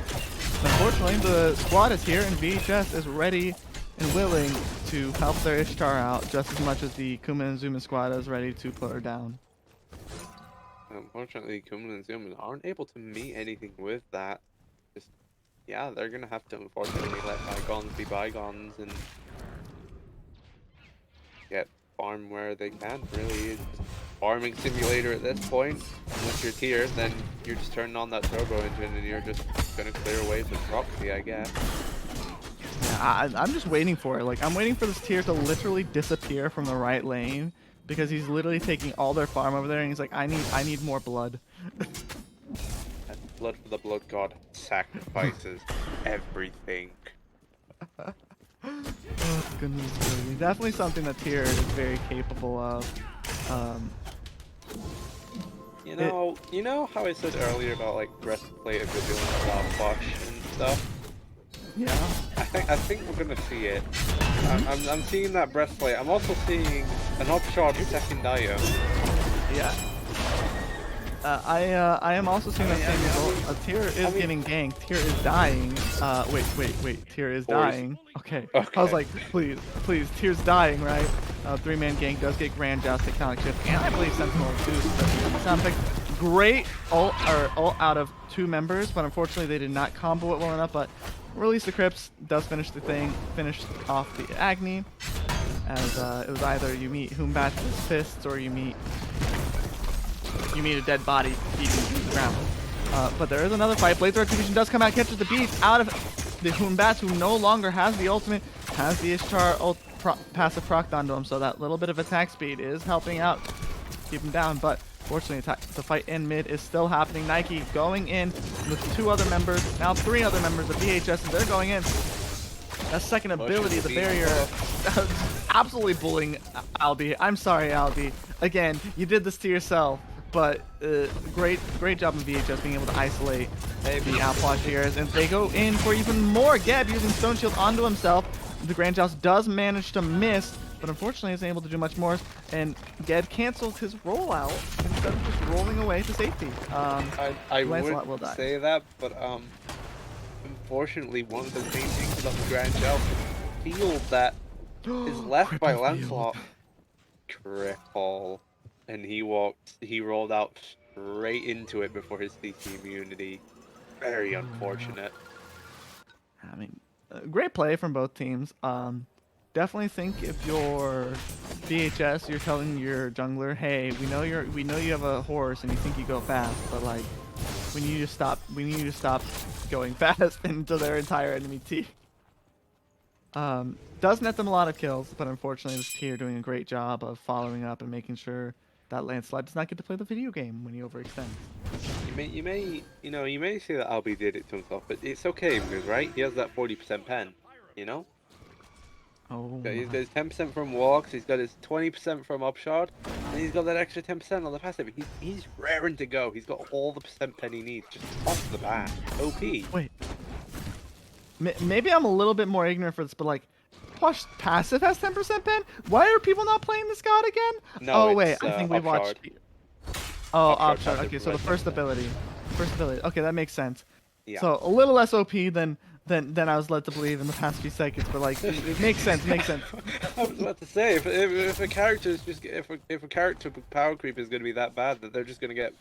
unfortunately the squad is here and VHS is ready and willing to help their Ishtar out just as much as the Kumin and Zumin squad is ready to put her down. Unfortunately, Kumin and Zumin aren't able to meet anything with that. Just, yeah, they're gonna have to unfortunately let bygones be bygones and get farm where they can. Really, it's just farming simulator at this point. Unless you're tier, then you're just turning on that turbo engine and you're just gonna clear waves with proxy, I guess. Yeah, I'm just waiting for it. Like, I'm waiting for this tier to literally disappear from the right lane because he's literally taking all their farm over there, and he's like, I need more blood. And blood for the blood god sacrifices everything. Oh goodness me. Definitely something that tier is very capable of. Um, You know how I said earlier about like breastplate if you're doing a lot of push and stuff? yeah. I think we're gonna see it. I'm seeing that breastplate. I'm also seeing an upshot second item. Yeah. I am also seeing that same result. Tier is getting ganked. Tier is dying. Wait. Tier is dying. Okay. I was like, please. Tier's dying, right? 3-man gank does get Grand Joust, Tectonic Shift, and I believe Sentinel too. Sound effect. Great ult out of 2 members, but unfortunately they did not combo it well enough. But release the Crips does finish the thing, finish off the Agni. As it was either you meet Humbat's fists or you meet a dead body beating the ground. But there is another fight. Blades of Retribution does come out, catches the beats out of the Humbats, who no longer has the ultimate, has the Ishtar passive proc onto him, so that little bit of attack speed is helping out, keep him down. But fortunately, the fight in mid is still happening. Nike going in with 2 other members, now 3 other members of VHS, and they're going in. That second ability, the barrier, absolutely bullying Albi. I'm sorry, Albi. Again, you did this to yourself. But great job of VHS being able to isolate the outlaw shears, and they go in for even more. Geb using Stone Shield onto himself. The Grand Joust does manage to miss, but unfortunately isn't able to do much more. And Geb cancels his rollout instead of just rolling away to safety. I would say that, but unfortunately, one of the main things about the Grand Joust is the field that is left by Lancelot. Cripple. And he rolled out straight into it before his CC immunity. Very unfortunate. I mean, great play from both teams. Definitely think if you're VHS, you're telling your jungler, hey, we know you have a horse and you think you go fast, but like, we need you to stop going fast into their entire enemy team. Does net them a lot of kills, but unfortunately this tier doing a great job of following up and making sure that Lancelot does not get to play the video game when he overextends. You may say that Albie did it to himself, but it's okay because right, he has that 40% pen, you know. Oh. He's got his 10% from walks, he's got his 20% from upshot, and he's got that extra 10% on the passive. He's raring to go. He's got all the percent pen he needs just off the bat. OP. Wait. Maybe I'm a little bit more ignorant for this, but like, Push passive has 10% pen? Why are people not playing this god again? No, oh wait, I think we watched. Oh, Upshot. Okay, so the first ability. Okay, that makes sense. Yeah. So a little less OP than I was led to believe in the past few seconds, but like it makes sense. I was about to say if a character is just if a character power creep is going to be that bad that they're just going to get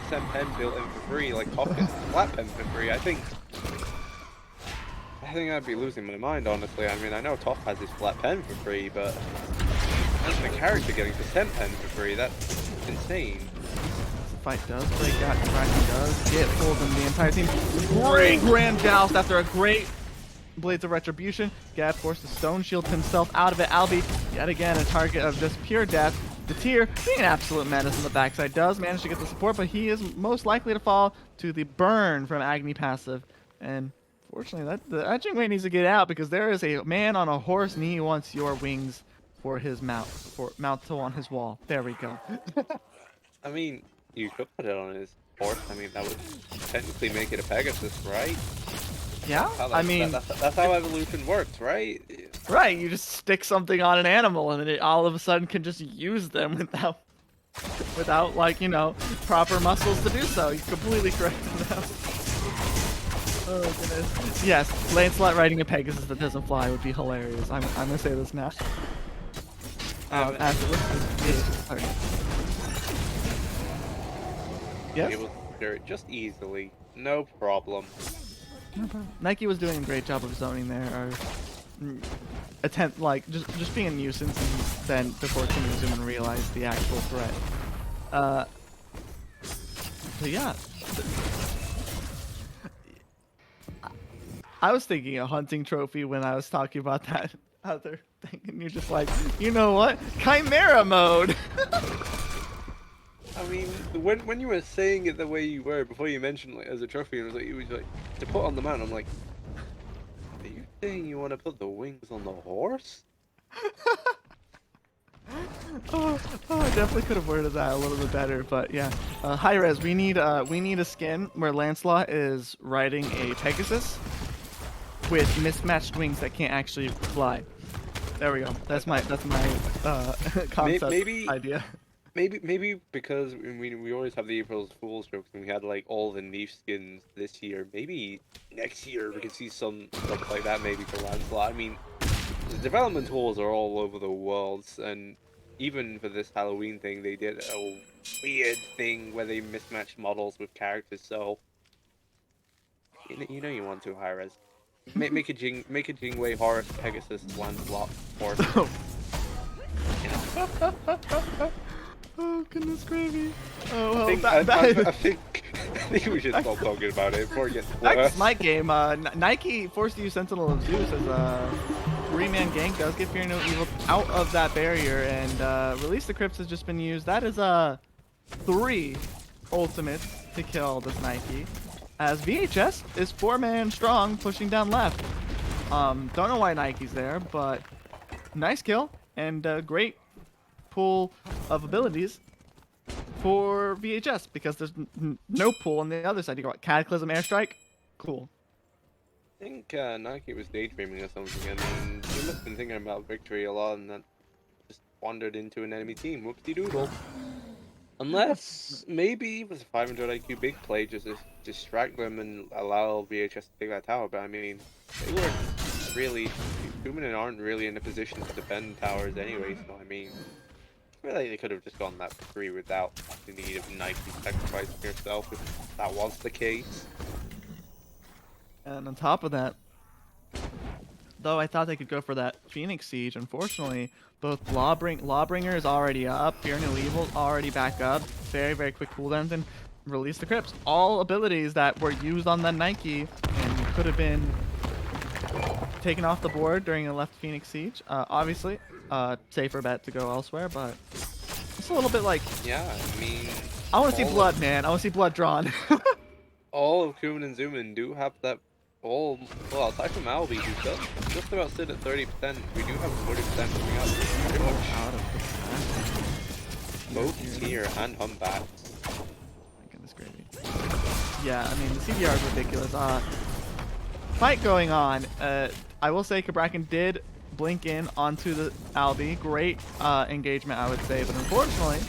percent pen built in for free, like Top gets flat pen for free, I think I'd be losing my mind, honestly. I mean, I know Top has his flat pen for free, but as a character getting percent pen for free, that's insane. The fight does break out. Dragon does get pulled in the entire team. Great Grand Joust after a great Blades of Retribution. Gab forced to Stone Shield himself out of it. Albi, yet again, a target of just pure death. The tier, being an absolute menace on the backside, does manage to get the support, but he is most likely to fall to the burn from Agni passive. And fortunately, the Jingwei needs to get out because there is a man on a horse and he wants your wings for his mount to on his wall. There we go. I mean, you could put it on his horse. I mean, that would technically make it a Pegasus, right? Yeah, I mean, that's how evolution works, right? Right, you just stick something on an animal and it all of a sudden can just use them without like, you know, proper muscles to do so. You're completely correct in that. Oh goodness. Yes, Lancelot riding a Pegasus that doesn't fly would be hilarious. I'm gonna say this now. Yes? Able to clear it just easily, no problem. Nike was doing a great job of zoning there, or attempt like just being a nuisance, and then before coming zoom and realize the actual threat. But yeah, I was thinking a hunting trophy when I was talking about that other thing, and you're just like, you know what? Chimera mode. I mean, when you were saying it the way you were before you mentioned like as a trophy, and it was like you was like to put on the mount. I'm like, are you saying you want to put the wings on the horse? I definitely could have worded that a little bit better, but yeah. High res, we need a skin where Lancelot is riding a Pegasus with mismatched wings that can't actually fly. There we go. That's my concept Maybe idea. maybe because we always have the April's Fool's jokes and we had like all the niche skins this year. Maybe next year we could see some stuff like that maybe for Lancelot. I mean, the development tools are all over the world, and even for this Halloween thing, they did a weird thing where they mismatched models with characters. So you know you want to high res. Make a Jingwei Horus Pegasus Lancelot horse. You know. Oh goodness gravy. Oh well, I think, that, I think I think we should stop talking about it before it gets back worse. to my game. Nike forced to use Sentinel of Zeus as a three-man gank. Does get Fear No Evil out of that barrier, and Release the Crypts has just been used. That is 3 ultimates to kill this Nike. As VHS is 4-man strong, pushing down left. Don't know why Nike's there, but nice kill and great pool of abilities for VHS because there's no pool on the other side. You got Cataclysm, Airstrike, cool. I think Nike was daydreaming or something, and he must have been thinking about victory a lot, and that just wandered into an enemy team. Whoopsie doodle. Unless maybe it was a 500 IQ big play just to distract them and allow VHS to take that tower. But I mean, they weren't really. Kumanen aren't really in a position to defend towers anyway. So I mean, I feel like they could have just gone that free without the need of Nike sacrificing yourself if that was the case. And on top of that, though I thought they could go for that Phoenix Siege, unfortunately, both Lawbringer is already up, Fear No Evil already back up, very, very quick cooldowns, and Release the Crypts. All abilities that were used on that Nike and could have been taken off the board during a left Phoenix Siege. Obviously, safer bet to go elsewhere, but it's a little bit like, Yeah, I mean, I want to see blood, man. I want to see blood drawn. all of Kuman and Zuman do have that. Well, aside from Albie, who does just about sit at 30%, we do have 40% coming out. Pretty much Out of the both Tier and Humpback. My goodness gravy. Yeah, I mean, the CDR is ridiculous. Fight going on. I will say Kabrakan did blink in onto the Albie. Great engagement, I would say. But unfortunately,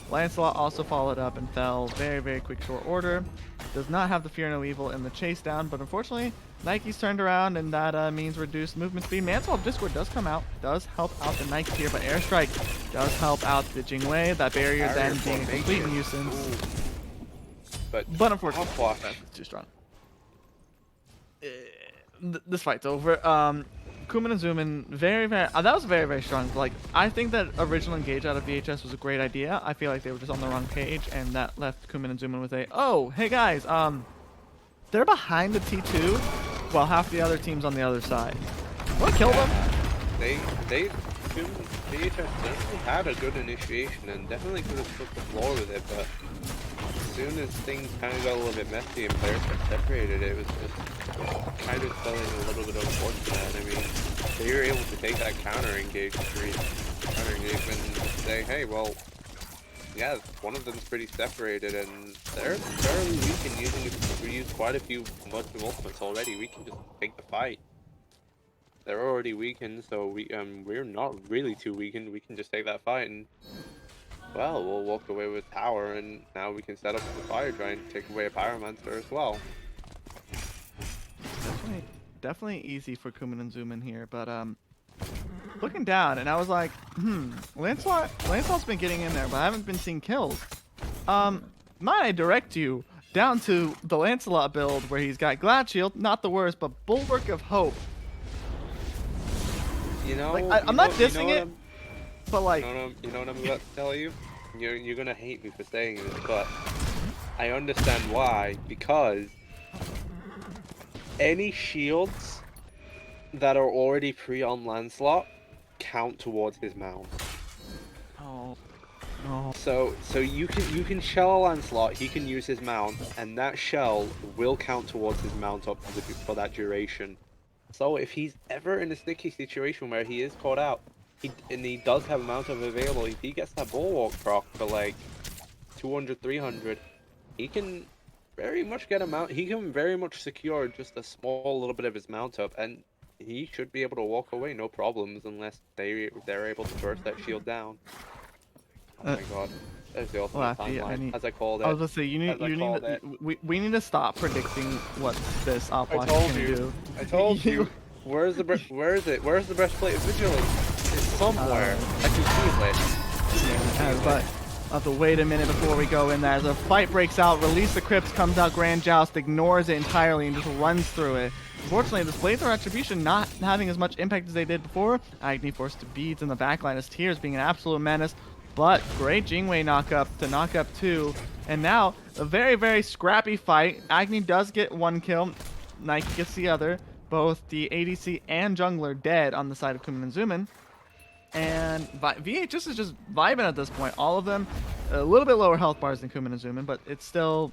Lancelot also followed up and fell very, very quick short order. Does not have the Fear No Evil in the chase down, but unfortunately, Nike's turned around, and that means reduced movement speed. Mantle of Discord does come out, does help out the Nike here, but Airstrike does help out the Jingwei. That barrier then being a complete nuisance. Ooh. But Unfortunately, Hopwash. that's too strong. This fight's over. Kuman and Zuman, very, very. That was very, very strong. Like, I think that original engage out of VHS was a great idea. I feel like they were just on the wrong page, and that left Kuman and Zuman with a, oh, hey guys, they're behind the T2, while half the other team's on the other side. Wanna kill them? VHS definitely had a good initiation and definitely could have took the floor with it, but as soon as things kind of got a little bit messy and players got separated, it was just kind of feeling a little bit unfortunate. I mean, they were able to take that counter engagement and just say, hey, well, yeah, one of them's pretty separated and they're fairly weak and we used quite a few bunch of ultimates already. We can just take the fight. They're already weakened, so we're not really too weakened. We can just take that fight and, well, we'll walk away with tower, and now we can set up the fire giant and take away a pyromancer as well. Definitely easy for Kuman and Zuman here, but looking down, and I was like, Lancelot's been getting in there, but I haven't been seeing kills. Might I direct you down to the Lancelot build where he's got Glad Shield, not the worst, but Bulwark of Hope. You know, Like, I'm not dissing it, but like, you know what I'm about to tell you? You're gonna hate me for saying this, but I understand why, because any shields that are already pre on Lancelot count towards his mount. Oh, no. So you can shell a Lancelot, he can use his mount, and that shell will count towards his mount up for that duration. So if he's ever in a sticky situation where he is caught out, he does have a mount of available, if he gets that bulwark proc for like 200, 300, he can very much get a mount. He can very much secure just a small little bit of his mount up, and he should be able to walk away no problems unless they're able to burst that shield down. Oh Uh, my god, there's the ultimate Laffy, timeline, as I called I was it. gonna say As I called it. we need to stop predicting what this I Opwash told is gonna you. do. I told you. Where is it? Where's the breastplate of vigilance? It's somewhere. I can feel it. But I'll have to wait a minute before we go in there. As a fight breaks out, Release the Crypts comes out, Grand Joust ignores it entirely and just runs through it. Unfortunately, this Blades of Retribution not having as much impact as they did before. Agni forced to beads in the backline as Tears being an absolute menace. But great Jingwei knockup to knock up 2. And now, a very, very scrappy fight. Agni does get 1 kill. Nike gets the other. Both the ADC and jungler dead on the side of Kumin and Zumin. And VHS is just vibing at this point. All of them a little bit lower health bars than Kumin and Zumin, but it's still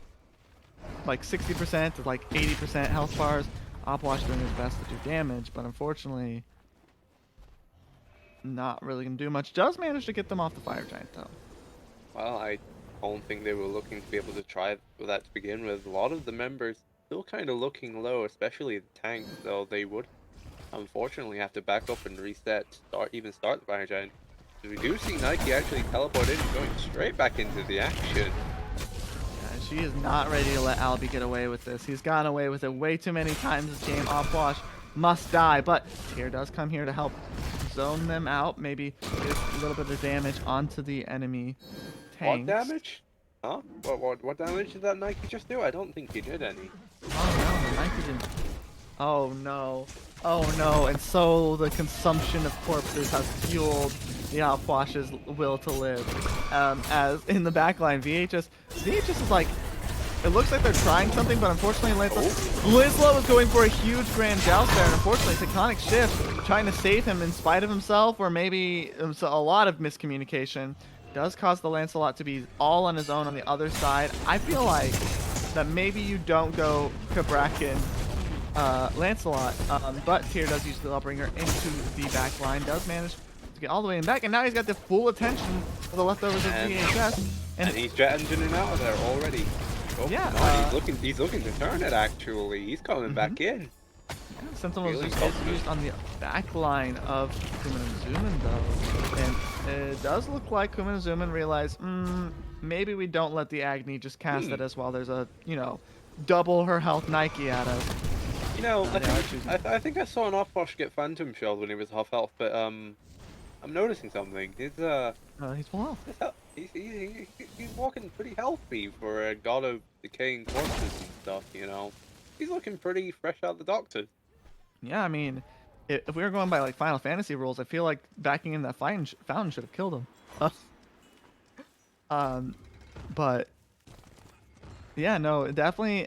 like 60% to like 80% health bars. Opwash doing his best to do damage, but unfortunately not really gonna do much. Does manage to get them off the Fire Giant though. Well, I don't think they were looking to be able to try that to begin with. A lot of the members still kind of looking low, especially the tank, though they would unfortunately have to back up and reset, start the Fire Giant. We do see Nike actually teleport in, going straight back into the action. Yeah, she is not ready to let Albie get away with this. He's gotten away with it way too many times this game. Opwash must die, but Tyr does come here to help zone them out. Maybe get a little bit of damage onto the enemy tanks. What damage? Huh? What damage did that Nike just do? I don't think he did any. Oh no, the nitrogen. Oh no. Oh no, and so the consumption of corpses has fueled the Opwash's will to live. As in the backline, VHS is like, it looks like they're trying something, but unfortunately Lislow is going for a huge Grand Joust there, and unfortunately Tectonic Shift trying to save him in spite of himself, or maybe a lot of miscommunication, does cause the Lancelot to be all on his own on the other side. I feel like that maybe you don't go Kabrakin Lancelot, but Tyr does use the Lawbringer into the back line, does manage to get all the way in back, and now he's got the full attention of the leftovers of VHS. And he's jet engineering out of there already. Oh, yeah, no, he's looking to turn it actually. He's coming back in. Yeah, Sentinel is used on the back line of Kumin and Zumin though, and it does look like Kumin and Zumin realize, maybe we don't let the Agni just cast at us while there's a, double her health Nike at us. You know, I think I saw an Opwash get Phantom Shelled when he was half health, but I'm noticing something. He's full health. He's walking pretty healthy for a god of decaying corpses and stuff. He's looking pretty fresh out of the doctor. Yeah, I mean, if we were going by like Final Fantasy rules, I feel like backing in that fountain should have killed him. But yeah, no, definitely.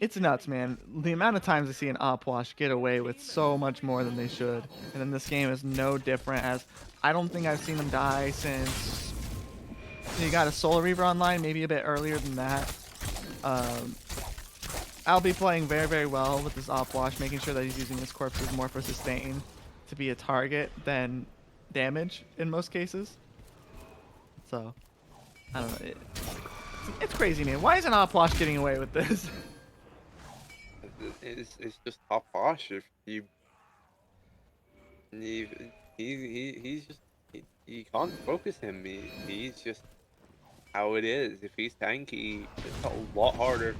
It's nuts, man. The amount of times I see an Opwash get away with so much more than they should. And then this game is no different, as I don't think I've seen them die since you got a Solar Reaver online, maybe a bit earlier than that. I'll be playing very, very well with this Opwash, making sure that he's using his corpses more for sustain to be a target than damage in most cases. So, I don't know. It's crazy, man. Why isn't Opwash getting away with this? It's just Opwash. If he's just you can't focus him. He's just how it is. If he's tanky, it's a lot harder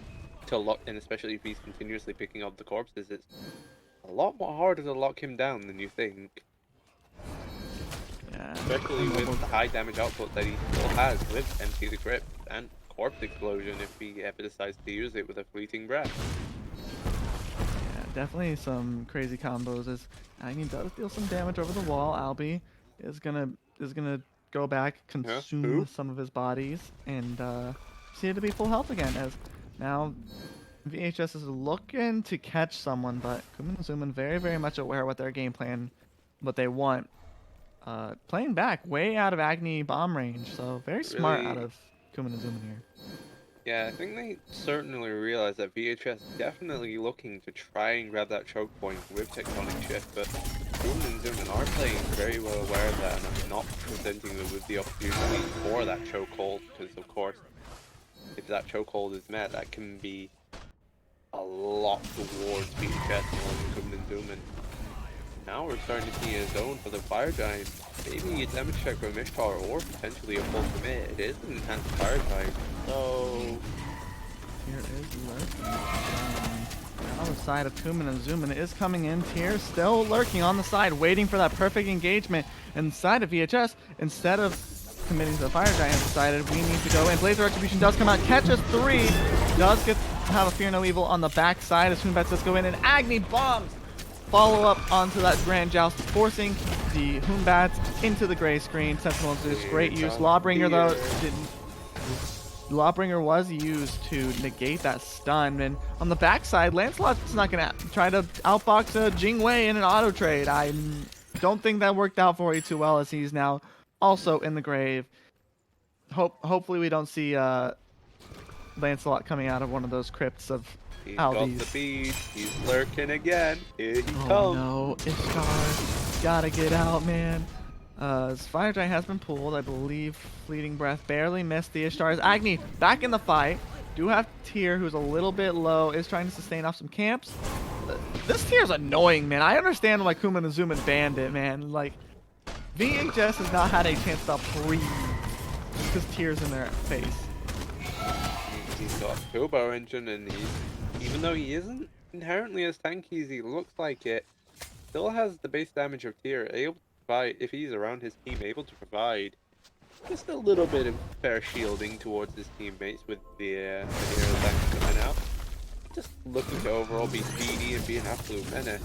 to lock, and especially if he's continuously picking up the corpses, it's a lot more harder to lock him down than you think. Yeah. Especially with the high damage output that he still has with Empty the Crypt and Corpse Explosion if he ever decides to use it with a fleeting breath. Yeah, definitely some crazy combos. As Agni does deal some damage over the wall, Albie is gonna go back, consume some of his bodies, and see it to be full health again. As now VHS is looking to catch someone, but Kuman and Zuman very, very much aware what their game plan, what they want. Playing back way out of Agni bomb range, so very smart out Really, of Kuman and Zuman here. yeah, I think they certainly realize that VHS is definitely looking to try and grab that choke point with tectonic shift, but Boom and Zuman are playing very well aware of that and are not presenting them with the opportunity for that chokehold, because of course, if that chokehold is met, that can be a lot towards VHS more than Zuman. Now we're starting to see a zone for the Fire Giant. Maybe a damage check from Ishtar or potentially a full commit. It is an enhanced Fire Giant, so Here is lurking. On the side of Kuman and Zuman is coming in. Tier still lurking on the side, waiting for that perfect engagement. Inside of VHS, instead of committing to the Fire Giant, decided we need to go in. Blazer Retribution does come out, catches 3, does get have a Fear No Evil on the back side as Hoonbats does go in, and Agni bombs follow up onto that Grand Joust, forcing the Hoonbats into the gray screen. Sentinel Zeus, great use. Lawbringer though didn't. Lawbringer was used to negate that stun, and on the backside, Lancelot's not gonna try to outbox a Jingwei in an auto trade. I don't think that worked out for you too well, as he's now also in the grave. Hopefully we don't see Lancelot coming out of one of those crypts of he's got the Albies. bead. He's lurking again. Here he Oh comes. no, Ishtar, gotta get out, man. His Fire Giant has been pulled, I believe. Fleeting Breath barely missed the Ishtar's. Agni back in the fight. Do have Tyr, who's a little bit low, is trying to sustain off some camps. This Tyr's annoying, man. I understand why Kuman and Zuman banned it, man. Like, VHS has not had a chance to breathe just because Tyr's in their face. He's got a turbo engine, and even though he isn't inherently as tanky as he looks like it, still has the base damage of Tyr, able to provide, if he's around his team, able to provide just a little bit of fair shielding towards his teammates with the hero tanks coming out. Just looking to overall be speedy and be an absolute menace.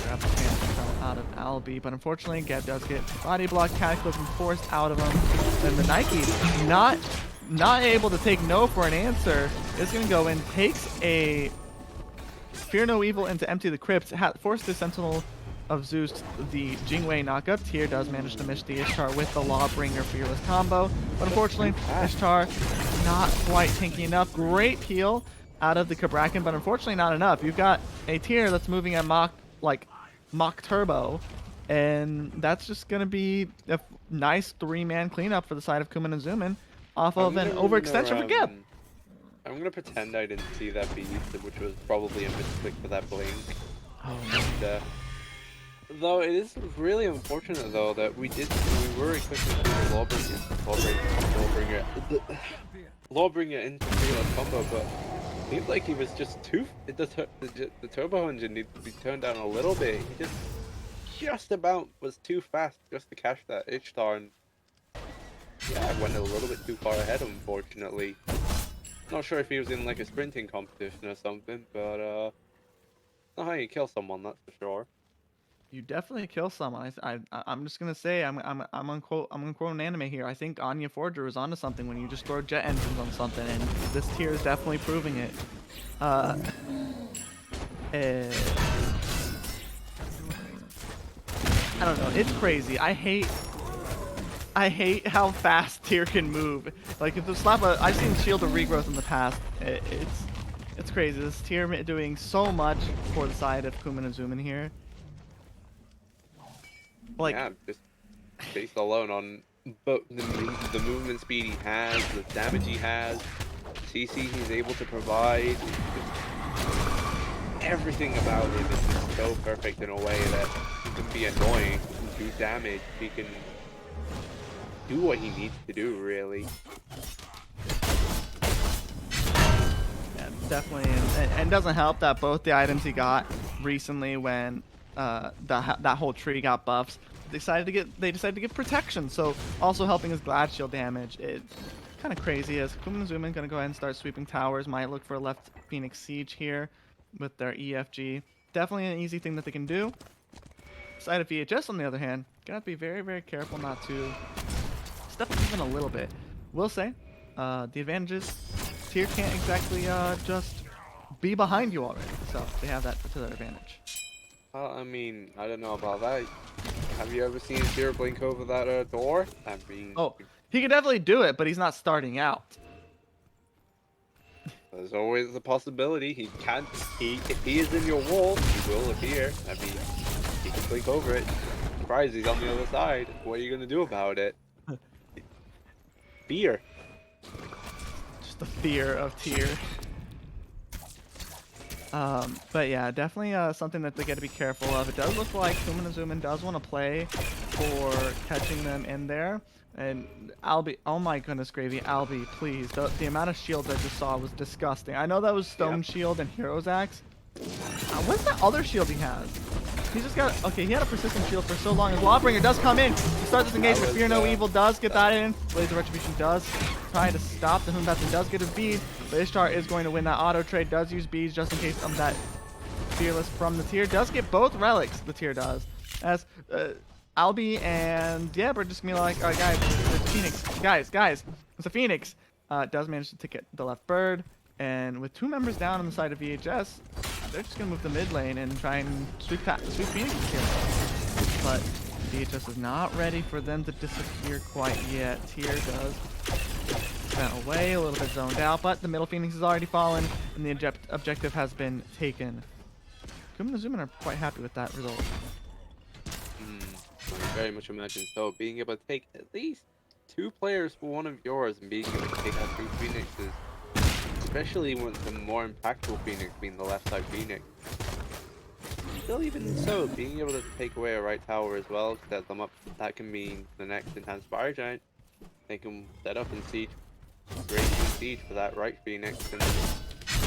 Grab the camp out of Albi, but unfortunately Geb does get body block, cataclysm forced out of him. And the Nike, not able to take no for an answer, is gonna go in, takes a Fear No Evil into empty the crypt, forced the Sentinel of Zeus, the Jingwei knockup. Tyr does manage to miss the Ishtar with the Lawbringer Fearless combo, but unfortunately Ishtar not quite tanky enough. Great peel out of the Kabrakan, but unfortunately not enough. You've got a Tyr that's moving at Mach turbo, and that's just gonna be a nice 3-man cleanup for the side of Kuman and Zuman off of an overextension for Geb. I'm gonna pretend I didn't see that beast, which was probably a misclick for that blink. Oh, And, though it is really unfortunate though that we were expecting to see Lawbringer into Fearless combo, but it seemed like he was just the turbo engine needed to be turned down a little bit. He just about was too fast just to catch that Ishtar, and yeah, went a little bit too far ahead, unfortunately. Not sure if he was in like a sprinting competition or something, but not how you kill someone, that's for sure. you definitely kill someone. I'm just gonna say I'm gonna quote an anime here. I think Anya Forger was onto something when you just throw jet engines on something, and this tier is definitely proving it. I don't know. It's crazy. I hate how fast tier can move. Like if the I've seen Shield of Regrowth in the past. It's crazy. This tier doing so much for the side of Kuman and Zuman here. Like, yeah, just based alone on the movement speed he has, the damage he has, CC he's able to provide. Everything about him is just so perfect in a way that he can be annoying, he can do damage, he can do what he needs to do, really. yeah, definitely, and doesn't help that both the items he got recently when that whole tree got buffs, they decided to get protection, so also helping his Glad Shield damage. It's kind of crazy as Kuman and Zuman gonna go ahead and start sweeping towers. Might look for a left Phoenix Siege here with their EFG. Definitely an easy thing that they can do. Side of VHS, on the other hand, gotta be very, very careful not to step up even a little bit. Will say, the advantages tier can't exactly just be behind you already. So they have that to their advantage. Well, I mean, I don't know about that. Have you ever seen Tier blink over that door? I mean, Oh, he can definitely do it, but he's not starting out. there's always the possibility he can't. If he is in your wall, he will appear. I mean, he can blink over it. Surprise, he's on the other side. What are you gonna do about it? Fear. Just the fear of tier. But yeah, definitely something that they got to be careful of. It does look like Zuman does want to play for catching them in there. And Albie, oh my goodness, Gravy, Albie, please. The amount of shields I just saw was disgusting. I know that was Stone Shield and Hero's Axe. What's that other shield he has? He's just got, okay, he had a persistent shield for so long. His Lawbringer does come in. He starts this engagement. Fear No Evil does get that in. Blaze of Retribution does try to stop the Hoonbats and does get his bead. But Ishtar is going to win that auto trade. Does use beads just in case of that Fearless from the tier. Does get both relics, the tier does. As Albie and yeah, we're just gonna be like, all right, guys, there's a Phoenix. Guys, it's a Phoenix. Does manage to get the left bird. And with 2 members down on the side of VHS, they're just going to move the mid lane and try and sweep Phoenix here. But VHS is not ready for them to disappear quite yet. Tier does. Went away, a little bit zoned out, but the middle Phoenix has already fallen, and the objective has been taken. Kumin and Zuman are quite happy with that result. I very much imagine so. Being able to take at least 2 players for one of yours and being able to take out 2 Phoenixes. Especially when the more impactful Phoenix being the left side Phoenix. Still, even so, being able to take away a right tower as well, set them up, that can mean the next enhanced fire giant. They can set up and siege, great siege for that right Phoenix, and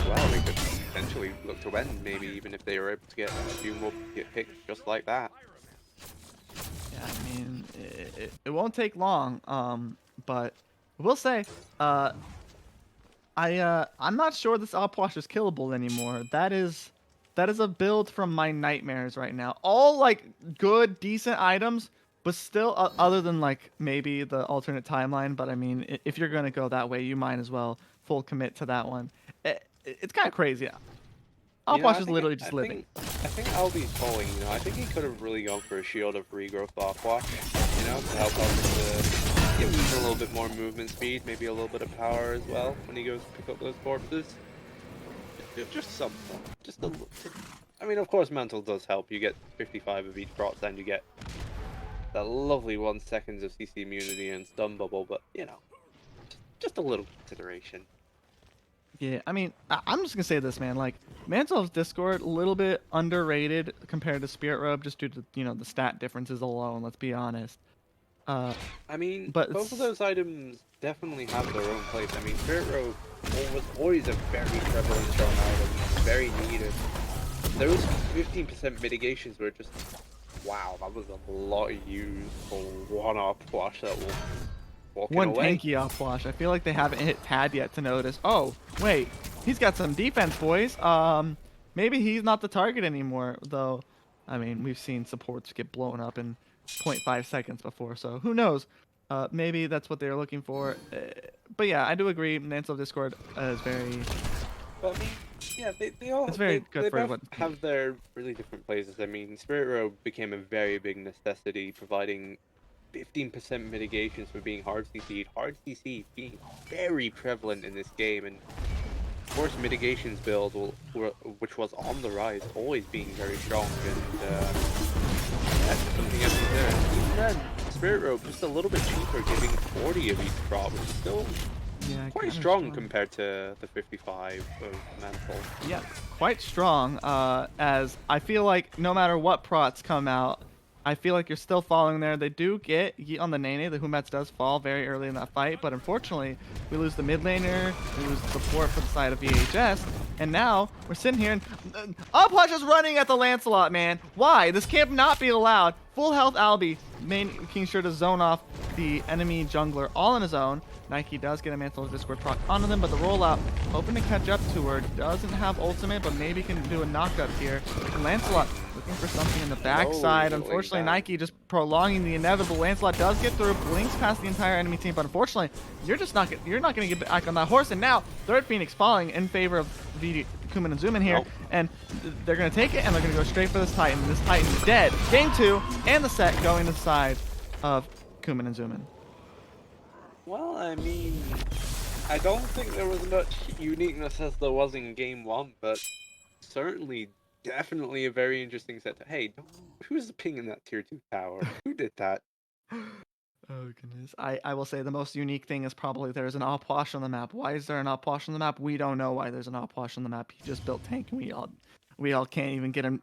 well, they could potentially look to win, maybe even if they were able to get a few more get picked just like that. Yeah, I mean, it won't take long, but I will say, I'm not sure this Opwash is killable anymore. That is a build from my nightmares right now. All like good, decent items, but still other than like maybe the alternate timeline. But I mean, if you're gonna go that way, you might as well full commit to that one. It's kind of crazy. Opwash is literally just living. I think Albie's falling. You know, I think he could have really gone for a shield of regrowth Opwash. You know, to help out with the. Give him a little bit more movement speed, maybe a little bit of power as well when he goes to pick up those corpses. Just some, just a little. I mean, of course, Mantle does help. You get 55 of each proc, and you get that lovely 1 second of CC immunity and stun bubble. But you know, just a little consideration. Yeah, I mean, I'm just gonna say this, man. Like, Mantle's Discord, a little bit underrated compared to Spirit Robe, just due to the stat differences alone. Let's be honest. I mean, but both of those items definitely have their own place. I mean, Spirit Robe was always a very prevalent strong item, very needed. Those 15% mitigations were just, wow, that was a lot used for one Opwash that will walk one away. tanky Opwash. I feel like they haven't hit Tad yet to notice. Oh, wait, he's got some defense, boys. Maybe he's not the target anymore, though. I mean, we've seen supports get blown up in 0.5 seconds before, so who knows? Maybe that's what they're looking for. But yeah, I do agree. Mantle Discord is very. But I mean, yeah, they all. It's very good they for both what. have their really different places. I mean, Spirit Robe became a very big necessity, providing 15% mitigations for being hard CC'd. Hard CC being very prevalent in this game, and of course, mitigations build, which was on the rise, always being very strong, and that's something else there. Even then, Spirit Robe just a little bit cheaper, giving 40 of each prop, which is still quite strong compared to the 55 of Mantle. Yeah, quite strong. As I feel like no matter what prots come out, I feel like you're still falling there. They do get Yeet on the Nene. The Humbats does fall very early in that fight, but unfortunately, we lose the mid laner, we lose the support for the side of VHS, and now we're sitting here and Opwash is running at the Lancelot, man. Why? This can't not be allowed. Full health Albie, making sure to zone off the enemy jungler all on his own. Nike does get a Mantle of Discord proc onto them, but the rollout, hoping to catch up to her, doesn't have ultimate, but maybe can do a knockup here. And Lancelot looking for something in the backside. whittling Unfortunately, down. Nike just prolonging the inevitable. Lancelot does get through, blinks past the entire enemy team, but unfortunately, you're not going to get back on that horse. And now, third Phoenix falling in favor of Kuman and Zuman here, Nope. and they're going to take it, and they're going to go straight for this Titan. This Titan is dead. Game 2, and the set going to the side of Kuman and Zuman. Well, I mean, I don't think there was much uniqueness as there was in game 1, but certainly, definitely a very interesting set. Hey, who's pinging that tier 2 tower? Who did that? Oh goodness. I will say the most unique thing is probably there's an Opwash on the map. Why is there an Opwash on the map? We don't know why there's an Opwash on the map. He just built tank and we all can't even get him.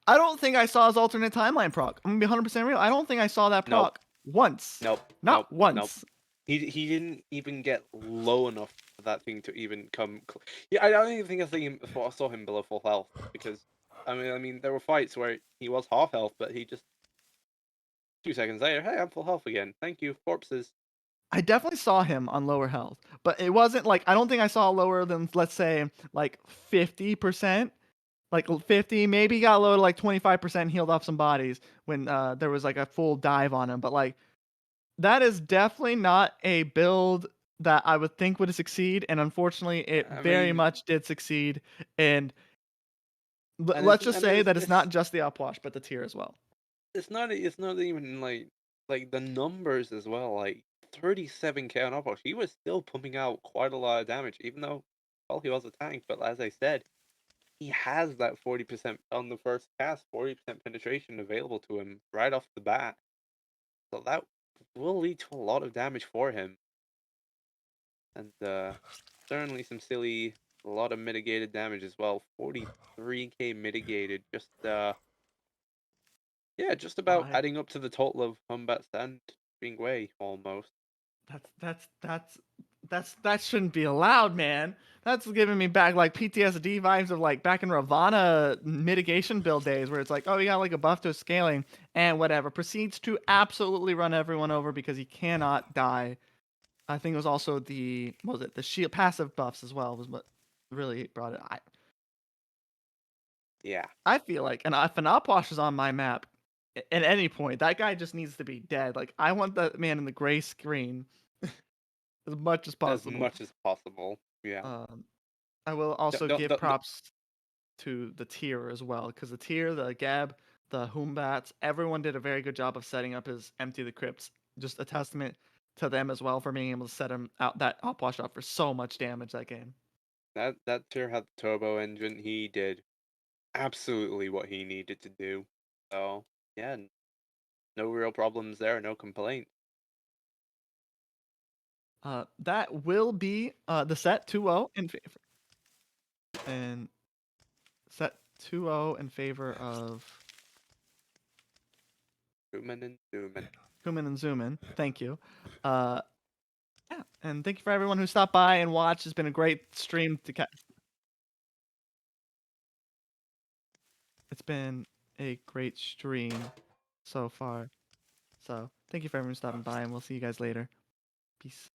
I don't think I saw his alternate timeline proc. I'm gonna be 100% real. I don't think I saw that proc once. Nope. Not Nope. once. Nope. He didn't even get low enough for that thing to even come. Yeah, I don't even think I saw him below full health, because I mean there were fights where he was half health, but he just 2 seconds later, hey, I'm full health again. Thank you, corpses. I definitely saw him on lower health, but it wasn't like I don't think I saw lower than, let's say, like 50%. Like 50, maybe got low to like 25%, healed off some bodies when there was like a full dive on him. But like that is definitely not a build that I would think would succeed, and unfortunately, it I very mean, much did succeed. And and let's just say that it's not it's just the upwash, but the tier as well. it's not even like the numbers as well. Like 37k on Oppo, he was still pumping out quite a lot of damage, even though, well, he was a tank. But as I said, he has that 40% on the first cast, 40% penetration available to him right off the bat. So that will lead to a lot of damage for him, and certainly some silly, a lot of mitigated damage as well. 43k mitigated, just yeah, just about I adding up to the total of Humbats and Bingwei almost. that shouldn't be allowed, man. That's giving me back like PTSD vibes of like back in Ravana mitigation build days where it's like, oh, you got like a buff to scaling and whatever. Proceeds to absolutely run everyone over because he cannot die. I think it was also what was it? The shield passive buffs as well was what really brought it. Yeah, I feel like, and if an Opwash is on my map at any point, that guy just needs to be dead. Like I want that man in the gray screen as much as as possible. much as possible. Yeah. Um, I will also Don't, give don't, don't, props to the tier as well, because the tier, the Gab, the Humbats, everyone did a very good job of setting up his Empty the Crypts. Just a testament to them as well for being able to set him out that Opwash up for so much damage that game. that tier had the turbo engine. He did absolutely what he needed to do. So yeah, no real problems there. No complaints. That will be the set 2-0 in favor. And set 2-0 in favor of Zoomin and zooming. Kuman and Zuman. Thank you. Yeah, and thank you for everyone who stopped by and watched. It's been a great stream to catch. It's been a great stream so far. So thank you for everyone stopping by, and we'll see you guys later. Peace.